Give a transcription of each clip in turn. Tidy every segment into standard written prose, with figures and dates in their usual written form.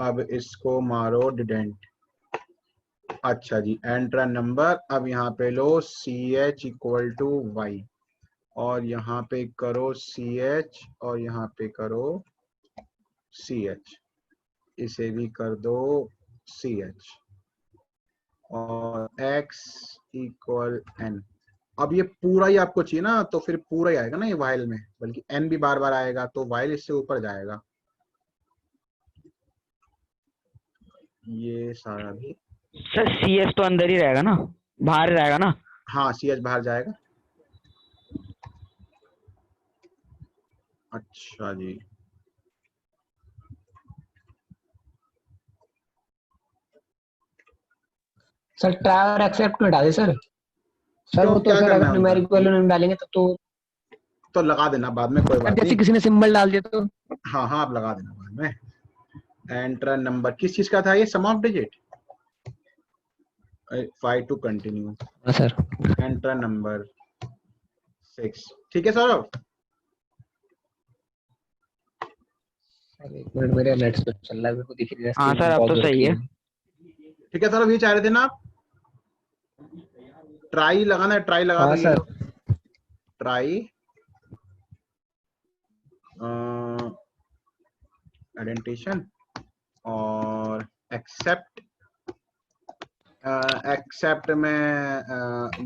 अब इसको मारो डिडेंट। अच्छा जी, एंटर नंबर। अब यहाँ पे लो CH इक्वल टू वाई, और यहाँ पे करो CH, और यहाँ पे करो CH, इसे भी कर दो CH, और x इक्वल n। अब ये पूरा ही आपको चाहिए ना, तो फिर पूरा ही आएगा ना ये वाइल में, बल्कि n भी बार बार आएगा, तो वाइल इससे ऊपर जाएगा। ये सारा भी सर CS तो अंदर ही रहेगा ना, बाहर रहेगा ना? हाँ, CH बाहर जाएगा। अच्छा जी, सर ट्राई और एक्सेप्ट में डाले सर। सर क्यों, वो तो क्या सर करना अगर है उनका? न्यूमेरिक वैल्यू नहीं डालेंगे तो लगा देना बाद में, कोई सर बात जैसे नहीं। किसी ने सिंबल डाल दिया तो। हाँ हाँ, आप लगा देना बाद में। एंटर नंबर किस चीज का था ये? Sum of digit. 5 to continue. हाँ सर। Enter number 6। ठीक है सौरभ? एक मिनट, मेरे नेट से चल रहा है, मेरे को दिख नहीं रहा हाँ स्क्रीन सर, अब पॉज तो हो सही रखी है। ठीक है सौरभ, ये चाह रहे थे ना आप? ट्राई लगाना है, ट्राई लगा दो। हाँ ये सर। लो ट्राई आइडेंटिशन और एक्सेप्ट। एक्सेप्ट में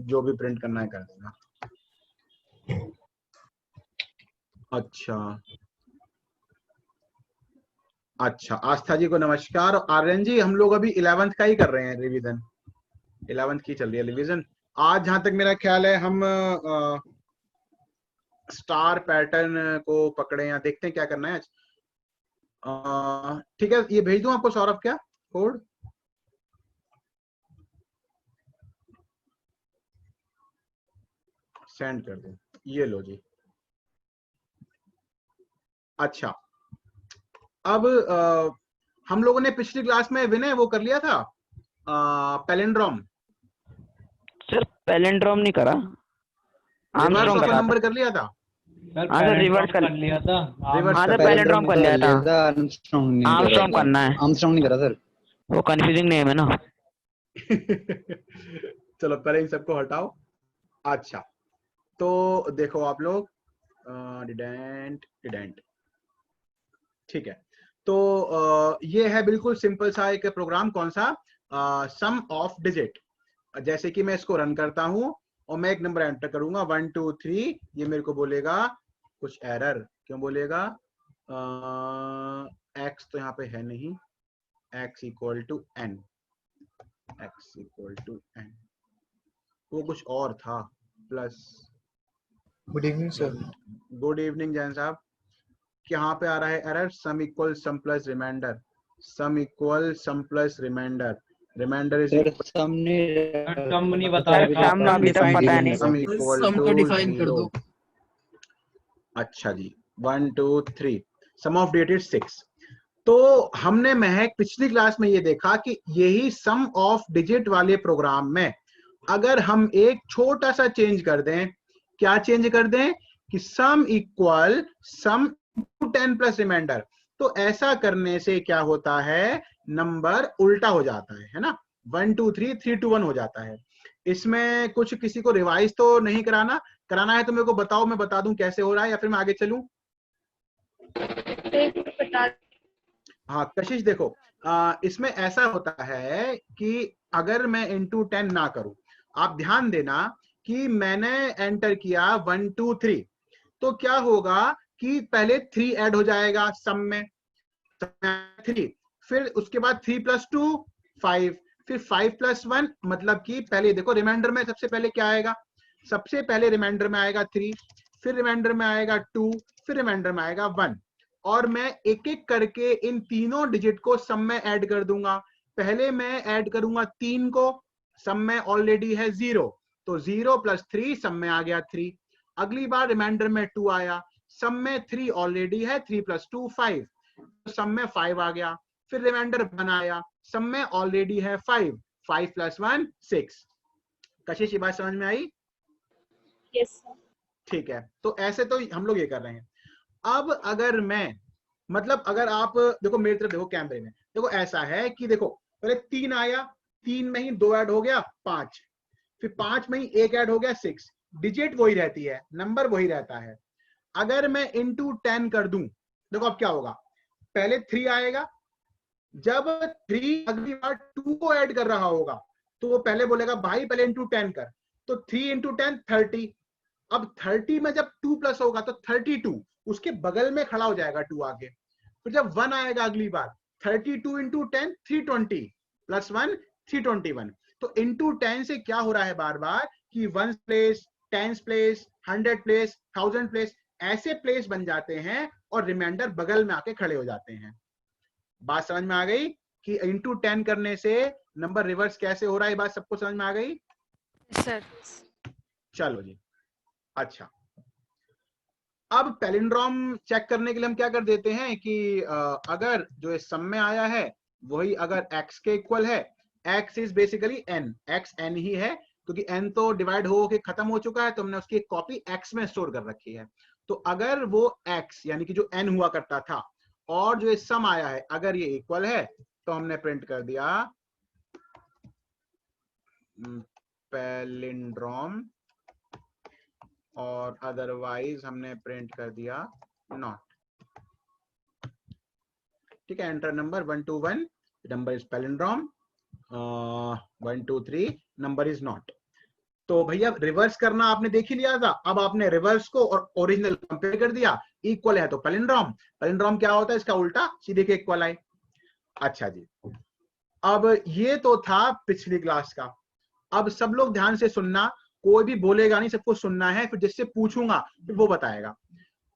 जो भी प्रिंट करना है कर देना। अच्छा अच्छा, आस्था जी को नमस्कार। और आर्यन जी, हम लोग अभी 11th का ही कर रहे हैं रिवीजन, 11th की चल रही है रिवीजन। आज जहां तक मेरा ख्याल है हम स्टार पैटर्न को पकड़े, या देखते हैं क्या करना है आज। ठीक है, ये भेज दूं आपको सौरभ क्या कोड? सेंड कर दो, ये लो जी। अच्छा, अब हम लोगों ने पिछली क्लास में विनय वो कर लिया था पैलिंड्रोम। सर पैलिंड्रोम नहीं करा, रिवर्स आर्मस्ट्रांग ऑफ करा था। नंबर कर लिया था। हाँ सर, रिवर्स कर लिया था। रिवर्स हाँ कर सर, लिया था। पैलिंड्रोम कर लिया था। आर्मस्ट्रांग नहीं करा आर्मस्ट्रांग था। करना है, आर्मस्ट्रांग नहीं करा सर। वो कंफ्यूजिंग नेम है ना। चलो पहले इन सबको हटाओ। अच्छा, तो देखो आप लोग, डिडेंट डिडेंट। ठीक है, तो ये है बिल्कुल सिंपल सा एक प्रोग्राम। कौन सा? सम ऑफ डिजिट। जैसे कि मैं इसको रन करता हूं और मैं एक नंबर एंटर करूंगा 1 2 3, ये मेरे को बोलेगा कुछ एरर। क्यों बोलेगा? एक्स तो यहाँ पे है नहीं, x equal to n, x equal to n, वो कुछ और था plus. Good evening sir. Good evening Jain साहब। यहाँ पे आ रहा है error, sum equal sum plus reminder, sum equal sum plus reminder, reminder is sir equal sum नहीं बता सर रखा। सम अभी तक पता नहीं। सम इक्वल सम टू को डिफाइन कर 0। दो। अच्छा जी, 1 2 3, सम ऑफ डिजिट 6। तो हमने महक पिछली क्लास में ये देखा कि यही सम ऑफ डिजिट वाले प्रोग्राम में अगर हम एक छोटा सा चेंज कर दें, क्या चेंज कर दें कि sum equal sum 10 plus reminder, तो ऐसा करने से क्या होता है, नंबर उल्टा हो जाता है ना। 1 2 3 3 2 1 हो जाता है। इसमें कुछ किसी को रिवाइज तो नहीं कराना, कराना है तो मेरे को बताओ, मैं बता दूं कैसे हो रहा है, या फिर मैं आगे चलूं? हाँ कशिश, देखो इसमें ऐसा होता है कि अगर मैं इंटू 10 ना करूं, आप ध्यान देना कि मैंने एंटर किया 1 2 3, तो क्या होगा कि पहले 3 ऐड हो जाएगा सम में, 3, फिर उसके बाद 3 प्लस 2 5, फिर 5 प्लस 1, मतलब कि पहले देखो रिमाइंडर में सबसे पहले क्या आएगा, सबसे पहले रिमाइंडर में आएगा 3, फिर रिमाइंडर में आएगा 2, फिर रिमाइंडर में आएगा 1, और मैं एक एक करके इन तीनों डिजिट को सम में ऐड कर दूंगा। पहले मैं ऐड करूंगा 3 को, सम में ऑलरेडी है 0, तो 0 प्लस 3 सम में आ गया 3। अगली बार रिमाइंडर में 2 आया, सम में 3 ऑलरेडी है, 3 प्लस 2 5, सम में 5 आ गया। फिर रिमाइंडर 1 आया, सम में ऑलरेडी है 5, 5 प्लस 1 6। कशिश, ये बात समझ में आई? Yes sir. ठीक है, तो ऐसे तो हम लोग ये कर रहे हैं। अब अगर मैं मतलब अगर आप देखो मेरी तरफ देखो कैमरे में, देखो ऐसा है कि देखो पहले 3 आया, 3 में ही 2 ऐड हो गया 5, फिर 5 में ही 1 ऐड हो गया 6, डिजिट वही रहती है, नंबर वही रहता है। अगर मैं इंटू 10 कर दूं, देखो अब क्या होगा, पहले 3 आएगा, जब 3 अगली बार 2 को ऐड कर रहा होगा तो वो पहले बोलेगा भाई पहले इंटू 10 कर, तो 3 इंटू 10 30। अब 30 में जब 2 प्लस होगा तो 32, उसके बगल में खड़ा हो जाएगा 2 आगे। फिर जब 1 आएगा अगली बार, 32 इंटू 10 320 प्लस 1 321। तो इंटू 10 से क्या हो रहा है बार बार कि 1 प्लेस, 10 प्लेस, 100 प्लेस, 1000 प्लेस, ऐसे प्लेस बन जाते हैं और रिमाइंडर बगल में आके खड़े हो जाते हैं। बात समझ में आ गई कि इंटू 10 करने से नंबर रिवर्स कैसे हो रहा है, बात सबको समझ में आ गई? सर चलो जी, अच्छा अब पैलिंड्रोम चेक करने के लिए हम क्या कर देते हैं कि अगर जो इस सम में आया है वही अगर x के इक्वल है, x is basically n, x n ही है क्योंकि n तो डिवाइड हो के खत्म हो चुका है, तो हमने उसकी एक कॉपी x में स्टोर कर रखी है। तो अगर वो x यानी कि जो n हुआ करता था और जो इस सम आया है अगर ये इक्वल है तो हमने प्रिंट कर दिया पैलिंड्रोम, और अदरवाइज हमने प्रिंट कर दिया नॉट। ठीक है, enter number 1 to 1, number is palindrome, 1 2 3 number is not. तो भैया रिवर्स करना आपने देख ही लिया था, अब आपने रिवर्स को और ओरिजिनल कंपेयर कर दिया, इक्वल है तो पैलिंड्रोम, पैलिंड्रोम क्या होता है इसका उल्टा, सीधे के इक्वल आई। अच्छा जी, अब ये तो था पिछली क्लास का। अब सब लोग ध्यान से सुनना, कोई भी बोलेगा नहीं, सबको सुनना है, फिर जिससे पूछूंगा फिर वो बताएगा।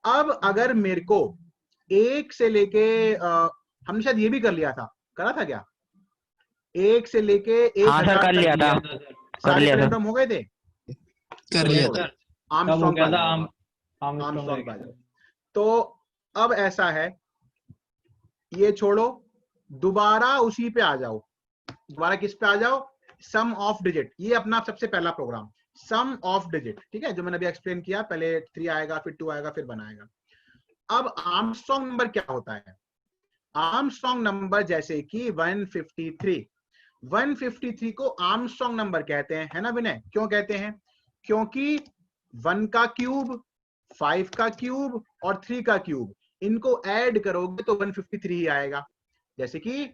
अब अगर मेरे को 1 से लेके हमने शायद ये भी कर लिया था, करा था क्या? 1 से लेके 1000 हाँ सर, कर लिया था, सारे पैलिंड्रोम हो गए थे? कर लिया था। आर्मस्ट्रांग वाला। तो अब ऐसा है, ये छोड़ो, दोबारा उसी पे आ जाओ, दोबारा किस पे आ जाओ, सम ऑफ डिजिट। ये अपना सबसे पहला प्रोग्राम सम ऑफ डिजिट, ठीक है, जो मैंने अभी एक्सप्लेन किया, पहले 3 आएगा, फिर 2 आएगा, फिर 1 आएगा। अब आर्मस्ट्रांग नंबर क्या होता है? आर्मस्ट्रांग नंबर जैसे कि 153, 153 को आर्मस्ट्रांग नंबर कहते हैं, है ना विनय? क्यों कहते हैं? क्योंकि 1 का क्यूब, 5 का क्यूब और 3 का क्यूब, इनको ऐड करोगे तो 153 ही आएगा। जैसे कि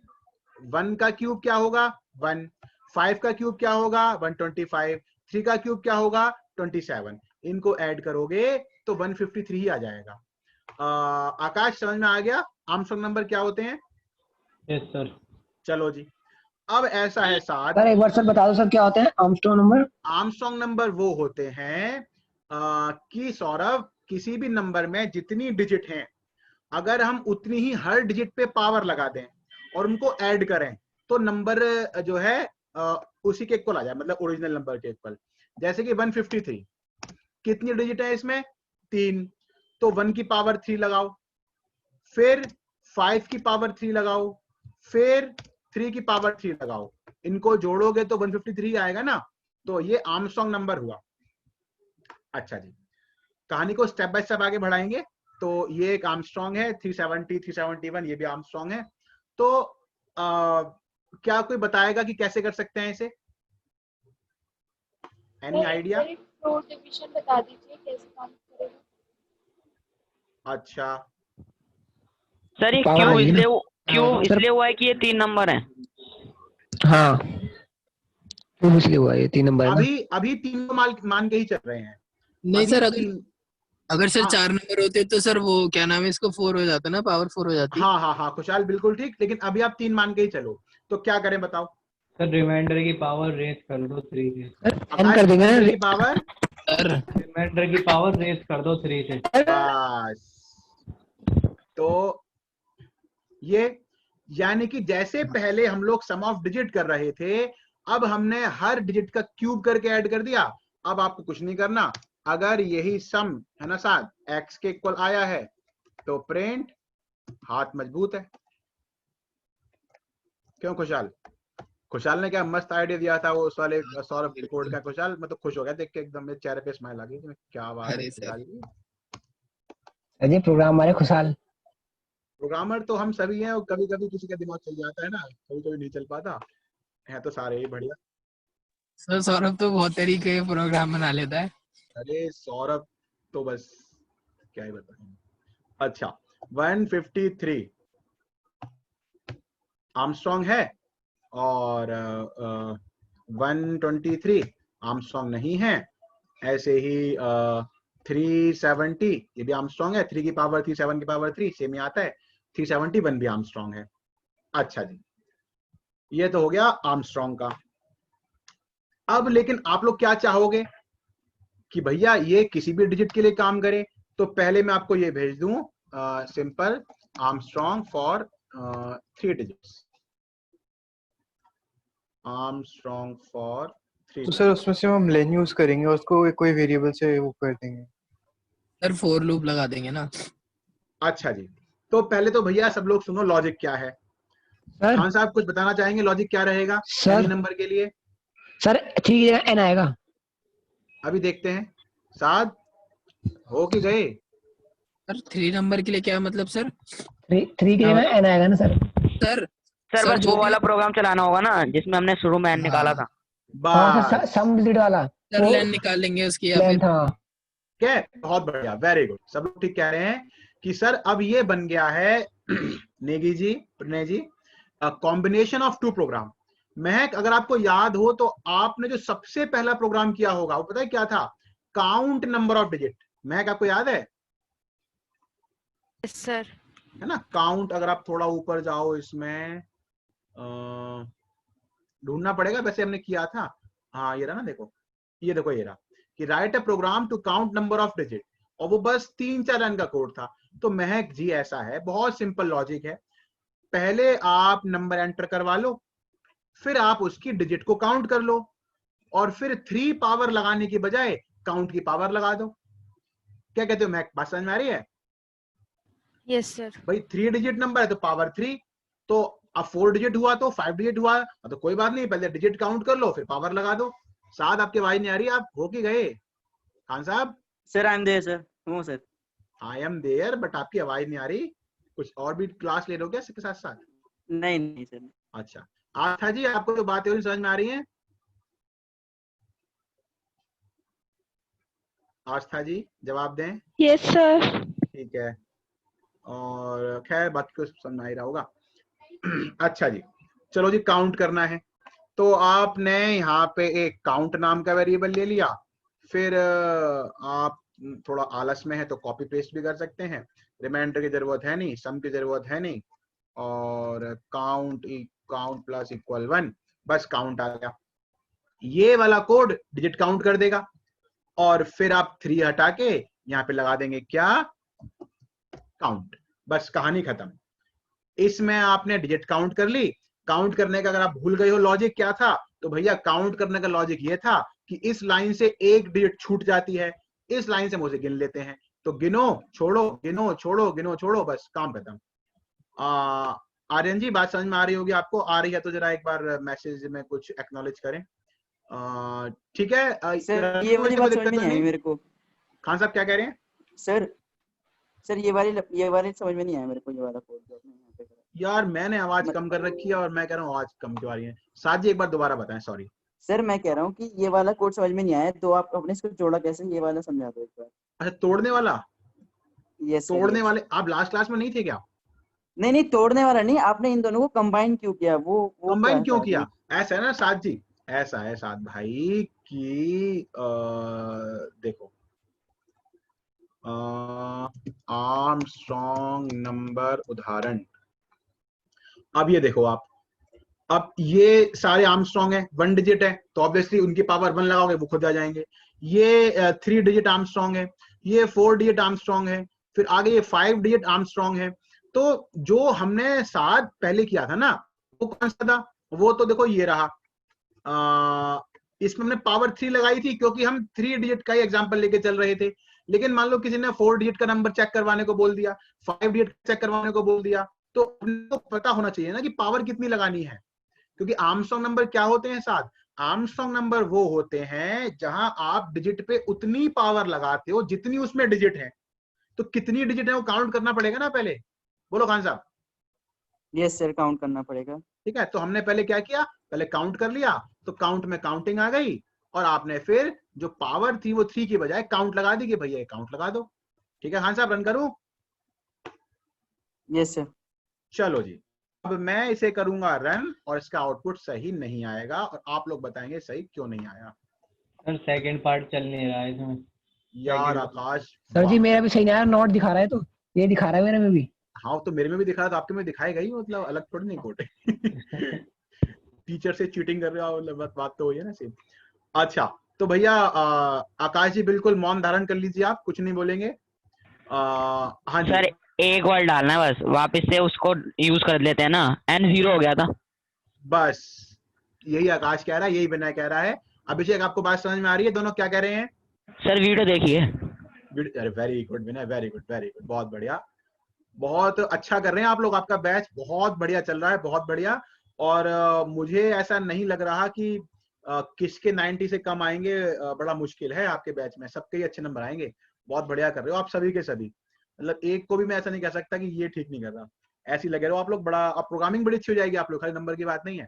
1 का क्यूब क्या होगा 1, 5 का क्यूब क्या होगा 125, 3 का क्यूब क्या होगा 27, इनको ऐड करोगे तो 153 ही आ जाएगा। आकाश समझ में आ गया आर्मस्ट्रांग नंबर क्या होते हैं? Yes sir. चलो जी, अब ऐसा है साथ, सर एक बार सर बता दो सर क्या होते हैं आर्मस्ट्रांग नंबर? आर्मस्ट्रांग नंबर वो होते हैं कि सौरभ, किसी भी नंबर में जितनी डिजिट हैं, अगर हम उतनी ही हर डिजिट पे पावर लगा दें और उनको ऐड करें तो नंबर जो है उसी के इक्वल आ जाए, मतलब ओरिजिनल नंबर के इक्वल। जैसे कि 153 कितनी डिजिट है इसमें? 3, तो 1 की पावर 3 लगाओ, फिर 5 की पावर 3 लगाओ, फिर 3 की पावर 3 लगाओ, इनको जोड़ोगे तो 153 आएगा ना। तो ये आर्मस्ट्रांग नंबर हुआ। अच्छा जी, कहानी को स्टेप बाय स्टेप आगे बढ़ाएंगे। तो ये एक आर्मस्ट्रांग है, 370, 371, ये भी आर्मस्ट्रांग है। तो क्या कोई बताएगा कि कैसे कर सकते हैं इसे? Any idea? डिवीजन बता दीजिए कैसे काम करेगा। अच्छा सर, ये Power क्यों आएगी ना? इसलिए क्यों सर- इसलिए हुआ है कि ये 3 नंबर हैं? हाँ क्यों इसलिए हुआ, ये 3 नंबर है ना? अभी 3 को मान के ही चल रहे हैं। नहीं अभी सर, अगर तीन- अगर सर हाँ। 4 नंबर होते तो सर वो क्या नाम है, इसको 4 हो जाता ना, पावर 4 हो जाती। हाँ हाँ हाँ खुशहाल, बिल्कुल ठीक, लेकिन अभी आप 3 मान के ही चलो, तो क्या करें बताओ? सर रिमाइंडर की पावर रेस कर दो 3 से। सर n कर देंगे ना की पावर, सर रिमाइंडर की पावर रेस कर दो 3 से। बस। तो ये यानी कि जैसे पहले हम लोग सम ऑफ डिजिट कर रहे थे, अब हमने हर डिजिट का क्यूब करके ऐड कर दिया। अब आपको कुछ नहीं करना, अगर यही सम है ना साथ x के इक्वल आया है तो प्रिंट, हाथ मजबूत है। क्यों खुशहाल? खुशहाल ने क्या मस्त आइडिया दिया था वो उस वाले सौरभ कोड का। खुशहाल मैं तो खुश हो गया देख के, एकदम मेरे चेहरे पे स्माइल आ गई। क्या बात है अरे सर। खुशहाल की। सर ये प्रोग्राम हमारे खुशहाल। प्रोग्रामर तो हम सभी हैं और कभी कभी किसी का दिमाग चल जाता है ना, कभी कभी नहीं चल पाता है, तो सारे ही बढ़िया। सर सौरभ तो बहुत तरीके के प्रोग्राम बना लेता है। अरे सौरभ तो बस क्या ही बताएं। अच्छा 153 आर्मस्ट्रांग है और 123 आर्मस्ट्रांग नहीं है। ऐसे ही 370 ये भी आर्मस्ट्रांग है, 3 की पावर 3 7 की पावर 3 सेम ही आता है। 371 भी आर्मस्ट्रांग है। अच्छा जी, ये तो हो गया आर्मस्ट्रांग का। अब लेकिन आप लोग क्या चाहोगे कि भैया ये किसी भी डिजिट के लिए काम करे, तो पहले मैं आपको ये भेज दूं simple Armstrong for 3 digits, Armstrong for 3 तो सर उसमें से हम लेन यूज करेंगे और उसको कोई वेरिएबल से वो कर देंगे। सर फोर लूप लगा देंगे ना। अच्छा जी, तो पहले तो भैया सब लोग सुनो लॉजिक क्या है। सर खान साहब कुछ बताना चाहेंगे लॉजिक क्या रहेगा सर एनी नंबर के लिए? सर 3 की जगह n आएगा। अभी देखते हैं। साथ हो कि गए? सर 3 नंबर के लिए क्या मतलब सर? 3 की जगह n आएगा ना सर। सर सर बस जो वो भी वाला प्रोग्राम चलाना होगा ना जिसमें हमने शुरू में n निकाला था। हाँ सर बस सम डिजिट वाला सर वो लेन निकाल लेंगे उसकी या लेंथ। फिर हाँ क्या, बहुत बढ़िया, वेरी गुड, सब लोग ठीक कह रहे हैं कि सर अब ये बन गया है नेगी जी, प्रणय जी, कॉम्बिनेशन ऑफ 2 प्रोग्राम। महक अगर आपको याद हो तो आपने जो सबसे पहला प्रोग्राम किया होगा वो पता है क्या था? Count number of digit. महक आपको याद है? Yes sir. है ना, काउंट। अगर आप थोड़ा ऊपर जाओ इसमें ढूंढना पड़ेगा, वैसे हमने किया था। हाँ ये रहा ना, देखो ये देखो, ये रहा कि write a program to count number of digit, और वो बस 3-4 लाइन का कोड था। तो महक जी ऐसा है, बहुत सिंपल लॉजिक है। पहले आप नंबर एंटर करवा लो, फिर आप उसकी डिजिट को काउंट कर लो, और फिर 3 पावर लगाने की बजाय काउंट की पावर लगा दो। क्या कहते हो महक, बात समझ में आ रही है? Yes sir. भाई 3 डिजिट नंबर है तो पावर 3, तो अब 4 डिजिट हुआ तो 5 डिजिट हुआ तो कोई बात नहीं, पहले डिजिट काउंट कर लो फिर पावर लगा दो। साथ आपके आवाज नहीं आ रही, आप हो कि गए खान साहब? Sir I am there sir. हूँ sir. I am there, but आपकी आवाज नहीं आ रही। कुछ और भी क्लास ले लो क्या इसके साथ साथ? नहीं नहीं सर। अच्छा आस्था जी, आपको जो बातें हो रही समझ में आ रही है? आस्था जी जवाब दें। Yes sir. ठीक है, और खैर बाकी को समझ में आ ही रहा होगा। अच्छा जी, चलो जी, काउंट करना है तो आपने यहाँ पे एक काउंट नाम का वेरिएबल ले लिया। फिर आप थोड़ा आलस में है तो कॉपी पेस्ट भी कर सकते हैं, रिमाइंडर की जरूरत है नहीं, सम की जरूरत है नहीं, और काउंट प्लस इक्वल 1, बस काउंट आ गया। ये वाला कोड डिजिट काउंट कर देगा, और फिर आप 3 हटा के यहाँ पे लगा देंगे क्या? काउंट। बस कहानी खत्म। इसमें आपने डिजिट काउंट कर ली। काउंट करने का अगर आप भूल गए हो लॉजिक क्या था, तो भैया काउंट करने का लॉजिक ये था कि इस लाइन से एक डिजिट छूट जाती है, इस लाइन से हम उसे गिन लेते हैं। तो गिनो छोड़ो, गिनो छोड़ो, गिनो छोड़ो, बस काम खत्म। आर्यन जी बात समझ में आ रही होगी आपको? आ रही है तो जरा एक बार मैसेज में कुछ एक्नॉलेज करें। ठीक है सर ये वाली बात समझ में नहीं आई मेरे को। खान साहब क्या कह रहे हैं? सर ये वाली समझ में नहीं आया मेरे को, ये वाला कोड जो आपने यहाँ पे करा। यार मैंने आवाज कम कर रखी है और मैं कह रहा हूँ आवाज कम क्यों आ रही है? साथ जी एक बार दोबारा बताएं, सॉरी। सर मैं कह रहा हूँ कि ये वाला कोड समझ में नहीं आया, तो आप अपने इसको जोड़ा कैसे, ये वाला समझा दो एक बार। अच्छा तोड़ने वाला? यस सर, तोड़ने यस। वाले आप लास्ट क्लास में नहीं थे क्या? नहीं तोड़ने वाला नहीं, आपने इन दोनों को कंबाइन क्यों किया, वो क्या कंबाइन है क्यों साथ किया? में? ऐसा है ना साथ जी, ऐसा है साथ भाई कि देखो आर्मस्ट्रांग नंबर उदाहरण। अब ये देखो आप, अब ये सारे आर्मस्ट्रांग है, 1 डिजिट है तो ऑब्वियसली उनकी पावर 1 लगाओगे वो खुद आ जाएंगे। ये 3 डिजिट आर्मस्ट्रांग है, ये 4 डिजिट आर्मस्ट्रांग है, फिर आगे ये 5 डिजिट आर्मस्ट्रांग है। तो जो हमने साथ पहले किया था ना वो कौन सा था? वो तो देखो ये रहा। इसमें हमने पावर 3 लगाई थी क्योंकि हम 3 डिजिट का ही एग्जांपल लेके चल रहे थे। लेकिन मान लो किसी ने 4 डिजिट का नंबर चेक करवाने को बोल दिया, 5 डिजिट चेक करवाने को बोल दिया, तो आपको पता होना चाहिए ना कि पावर कितनी लगानी है। क्योंकि आर्मस्ट्रांग नंबर क्या होते हैं साथ? आर्मस्ट्रांग नंबर वो होते हैं जहां आप डिजिट पे उतनी पावर लगाते हो जितनी उसमें डिजिट है। तो कितनी डिजिट है वो काउंट करना पड़ेगा ना पहले। बोलो खान साहब। यस सर, काउंट करना पड़ेगा। ठीक है, तो हमने पहले क्या किया, पहले काउंट कर लिया, तो काउंट में काउंटिंग आ गई, और आपने फिर जो पावर थी वो 3 की बजाय काउंट लगा दी कि भैया ये काउंट लगा दो। ठीक है खान साहब, रन करूं? Yes sir. चलो जी, अब मैं इसे करूंगा रन, और इसका आउटपुट सही नहीं आएगा, और आप लोग बताएंगे सही क्यों नहीं आया। सर सेकंड पार्ट चल नहीं रहा है इसमें। यार Second- आकाश, सर जी वाह। मेरा भी सही नहीं आया, नॉट दिखा रहा है, तो ये दिखा रहा है मेरे में भी। हाँ तो मेरे में भी दिखा रहा था, आपके में दिखाएगा ही, मतलब अलग थोड़ी नहीं कोट है। टीचर से चीटिंग कर रहे हो, मतलब बात तो वही है ना सेम। अच्छा तो भैया आकाश जी बिल्कुल मौन धारण कर लीजिए, आप कुछ नहीं बोलेंगे। हाँ जी सर एक वर्ड डालना है बस, वापस से उसको यूज कर लेते हैं ना, n 0 हो गया था। बस यही आकाश कह रहा है, यही विनय कह रहा है। अभिषेक आपको बात समझ में आ रही है, दोनों क्या कह रहे हैं? सर वीडियो देखिए। अरे वेरी गुड विनय, वेरी गुड वेरी गुड, बहुत बढ़िया, बहुत अच्छा कर रहे हैं आप लोग, आपका बैच बहुत बढ़िया चल रहा है, बहुत बढ़िया। और मुझे ऐसा नहीं लग रहा कि किसके 90 से कम आएंगे, बड़ा मुश्किल है आपके बैच में, सबके ही अच्छे नंबर आएंगे। बहुत बढ़िया कर रहे हो आप सभी के सभी, मतलब एक को भी मैं ऐसा नहीं कह सकता कि ये ठीक नहीं कर रहा, ऐसी लगे रहो आप लोग, बड़ा अब प्रोग्रामिंग बड़ी अच्छी हो जाएगी आप लोग, खाली नंबर की बात नहीं है।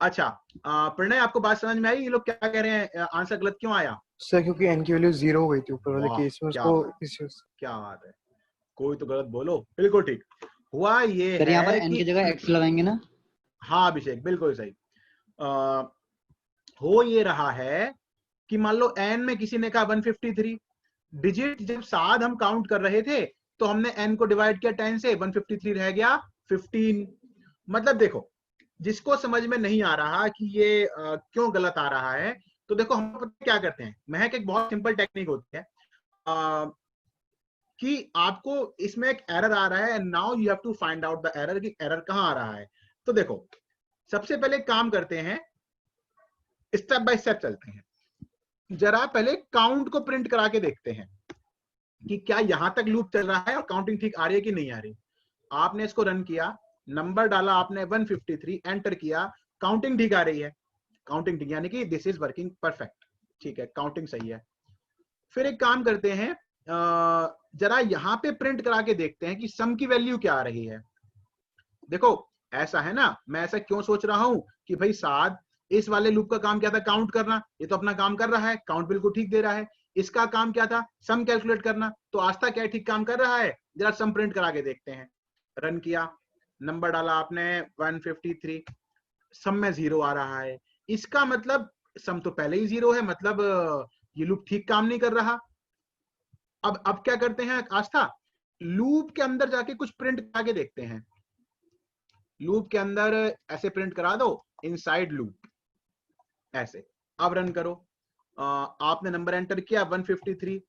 अच्छा प्रणय आपको बात समझ में आई, ये लोग क्या कह रहे हैं, आंसर गलत क्यों आया? सर क्योंकि n की वैल्यू 0 हो गई थी ऊपर वाले वाह, केस में, क्या उसको बात क्या बात है, कोई तो गलत बोलो, बिल्कुल ठीक हुआ। ये सर यहाँ पर है n कि की जगह x लगाएंगे ना? हाँ अभिषेक बिल्कुल सही। हो ये रहा है कि मान लो n में किसी ने कहा 153 डिजिट, जब साथ हम काउंट कर रहे थे तो हमने n को डिवाइड किया 10 से, 153 रह गया 15। मतलब देखो, जिसको समझ में नहीं आ रहा कि ये क्यों गलत आ रहा है, तो देखो हम क्या करते हैं, महक एक बहुत सिंपल टेक्निक होती है कि आपको इसमें एक एरर आ रहा है, now you have to find out the error, कि एरर कहां आ रहा है। तो देखो सबसे पहले काम करते हैं, स्टेप बाय स्टेप चलते हैं, जरा पहले काउंट को प्रिंट करा के देखते हैं कि क्या यहां तक लूप चल रहा है और काउंटिंग ठीक आ रही है कि नहीं आ रही। आपने इसको रन किया, नंबर डाला आपने 153, एंटर किया, काउंटिंग ठीक आ रही है, काउंटिंग ठीक यानी कि दिस इज वर्किंग परफेक्ट, ठीक है काउंटिंग सही है। फिर एक काम करते हैं, जरा यहां पे प्रिंट करा के देखते हैं कि सम की वैल्यू क्या आ रही है। देखो ऐसा है ना, मैं ऐसा क्यों सोच रहा हूं कि भाई साथ इस वाले लूप का काम क्या था, काउंट करना, ये तो अपना काम कर रहा है, काउंट बिल्कुल ठीक दे रहा है। इसका काम क्या था, सम कैलकुलेट करना, तो आस्था क्या ठीक काम कर रहा है, जरा सम प्रिंट करा के देखते हैं। रन किया, नंबर डाला आपने 153, सम में 0 आ रहा है, इसका मतलब सम तो पहले ही 0 है, मतलब ये लूप ठीक काम नहीं कर रहा। अब क्या करते हैं आस्था, लूप के अंदर जाके कुछ प्रिंट करा के देखते हैं। लूप के अंदर ऐसे प्रिंट करा दो, इनसाइड लूप, ऐसे। अब रन करो, आपने नंबर एंटर किया 153,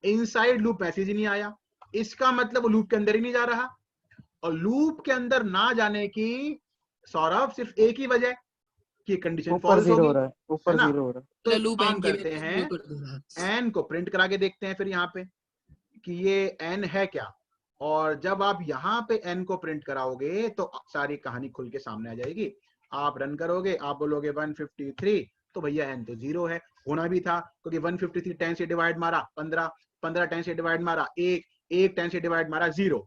इनसाइड लूप मैसेज ही नहीं आया, इसका मतलब वो लूप के अंदर ही नहीं जा रहा। और लूप के अंदर ना जाने की सौरभ सिर्फ एक ही वजह कि कंडीशन ऊपर फॉल्स 0 हो होगी, रहा है, ऊपर है ना? 0 हो रहा है। तो एक लूप काम n की करते वैल्यू हैं, जीरो कर दो ना। एन को प्रिंट करा के देखते हैं फिर यहाँ पे कि ये एन है क्या, और जब आप यहाँ पे एन को प्रिंट कराओगे तो सारी कहानी खुल के सामने आ जाएगी। आप रन करोगे, आप बोलोगे 153, तो भैया एन तो 0 है, होना भी था, क्योंकि 153 10 से डिवाइड मारा 15, 15 10 से डिवाइड मारा 1, 1 10 से डिवाइड मारा 0,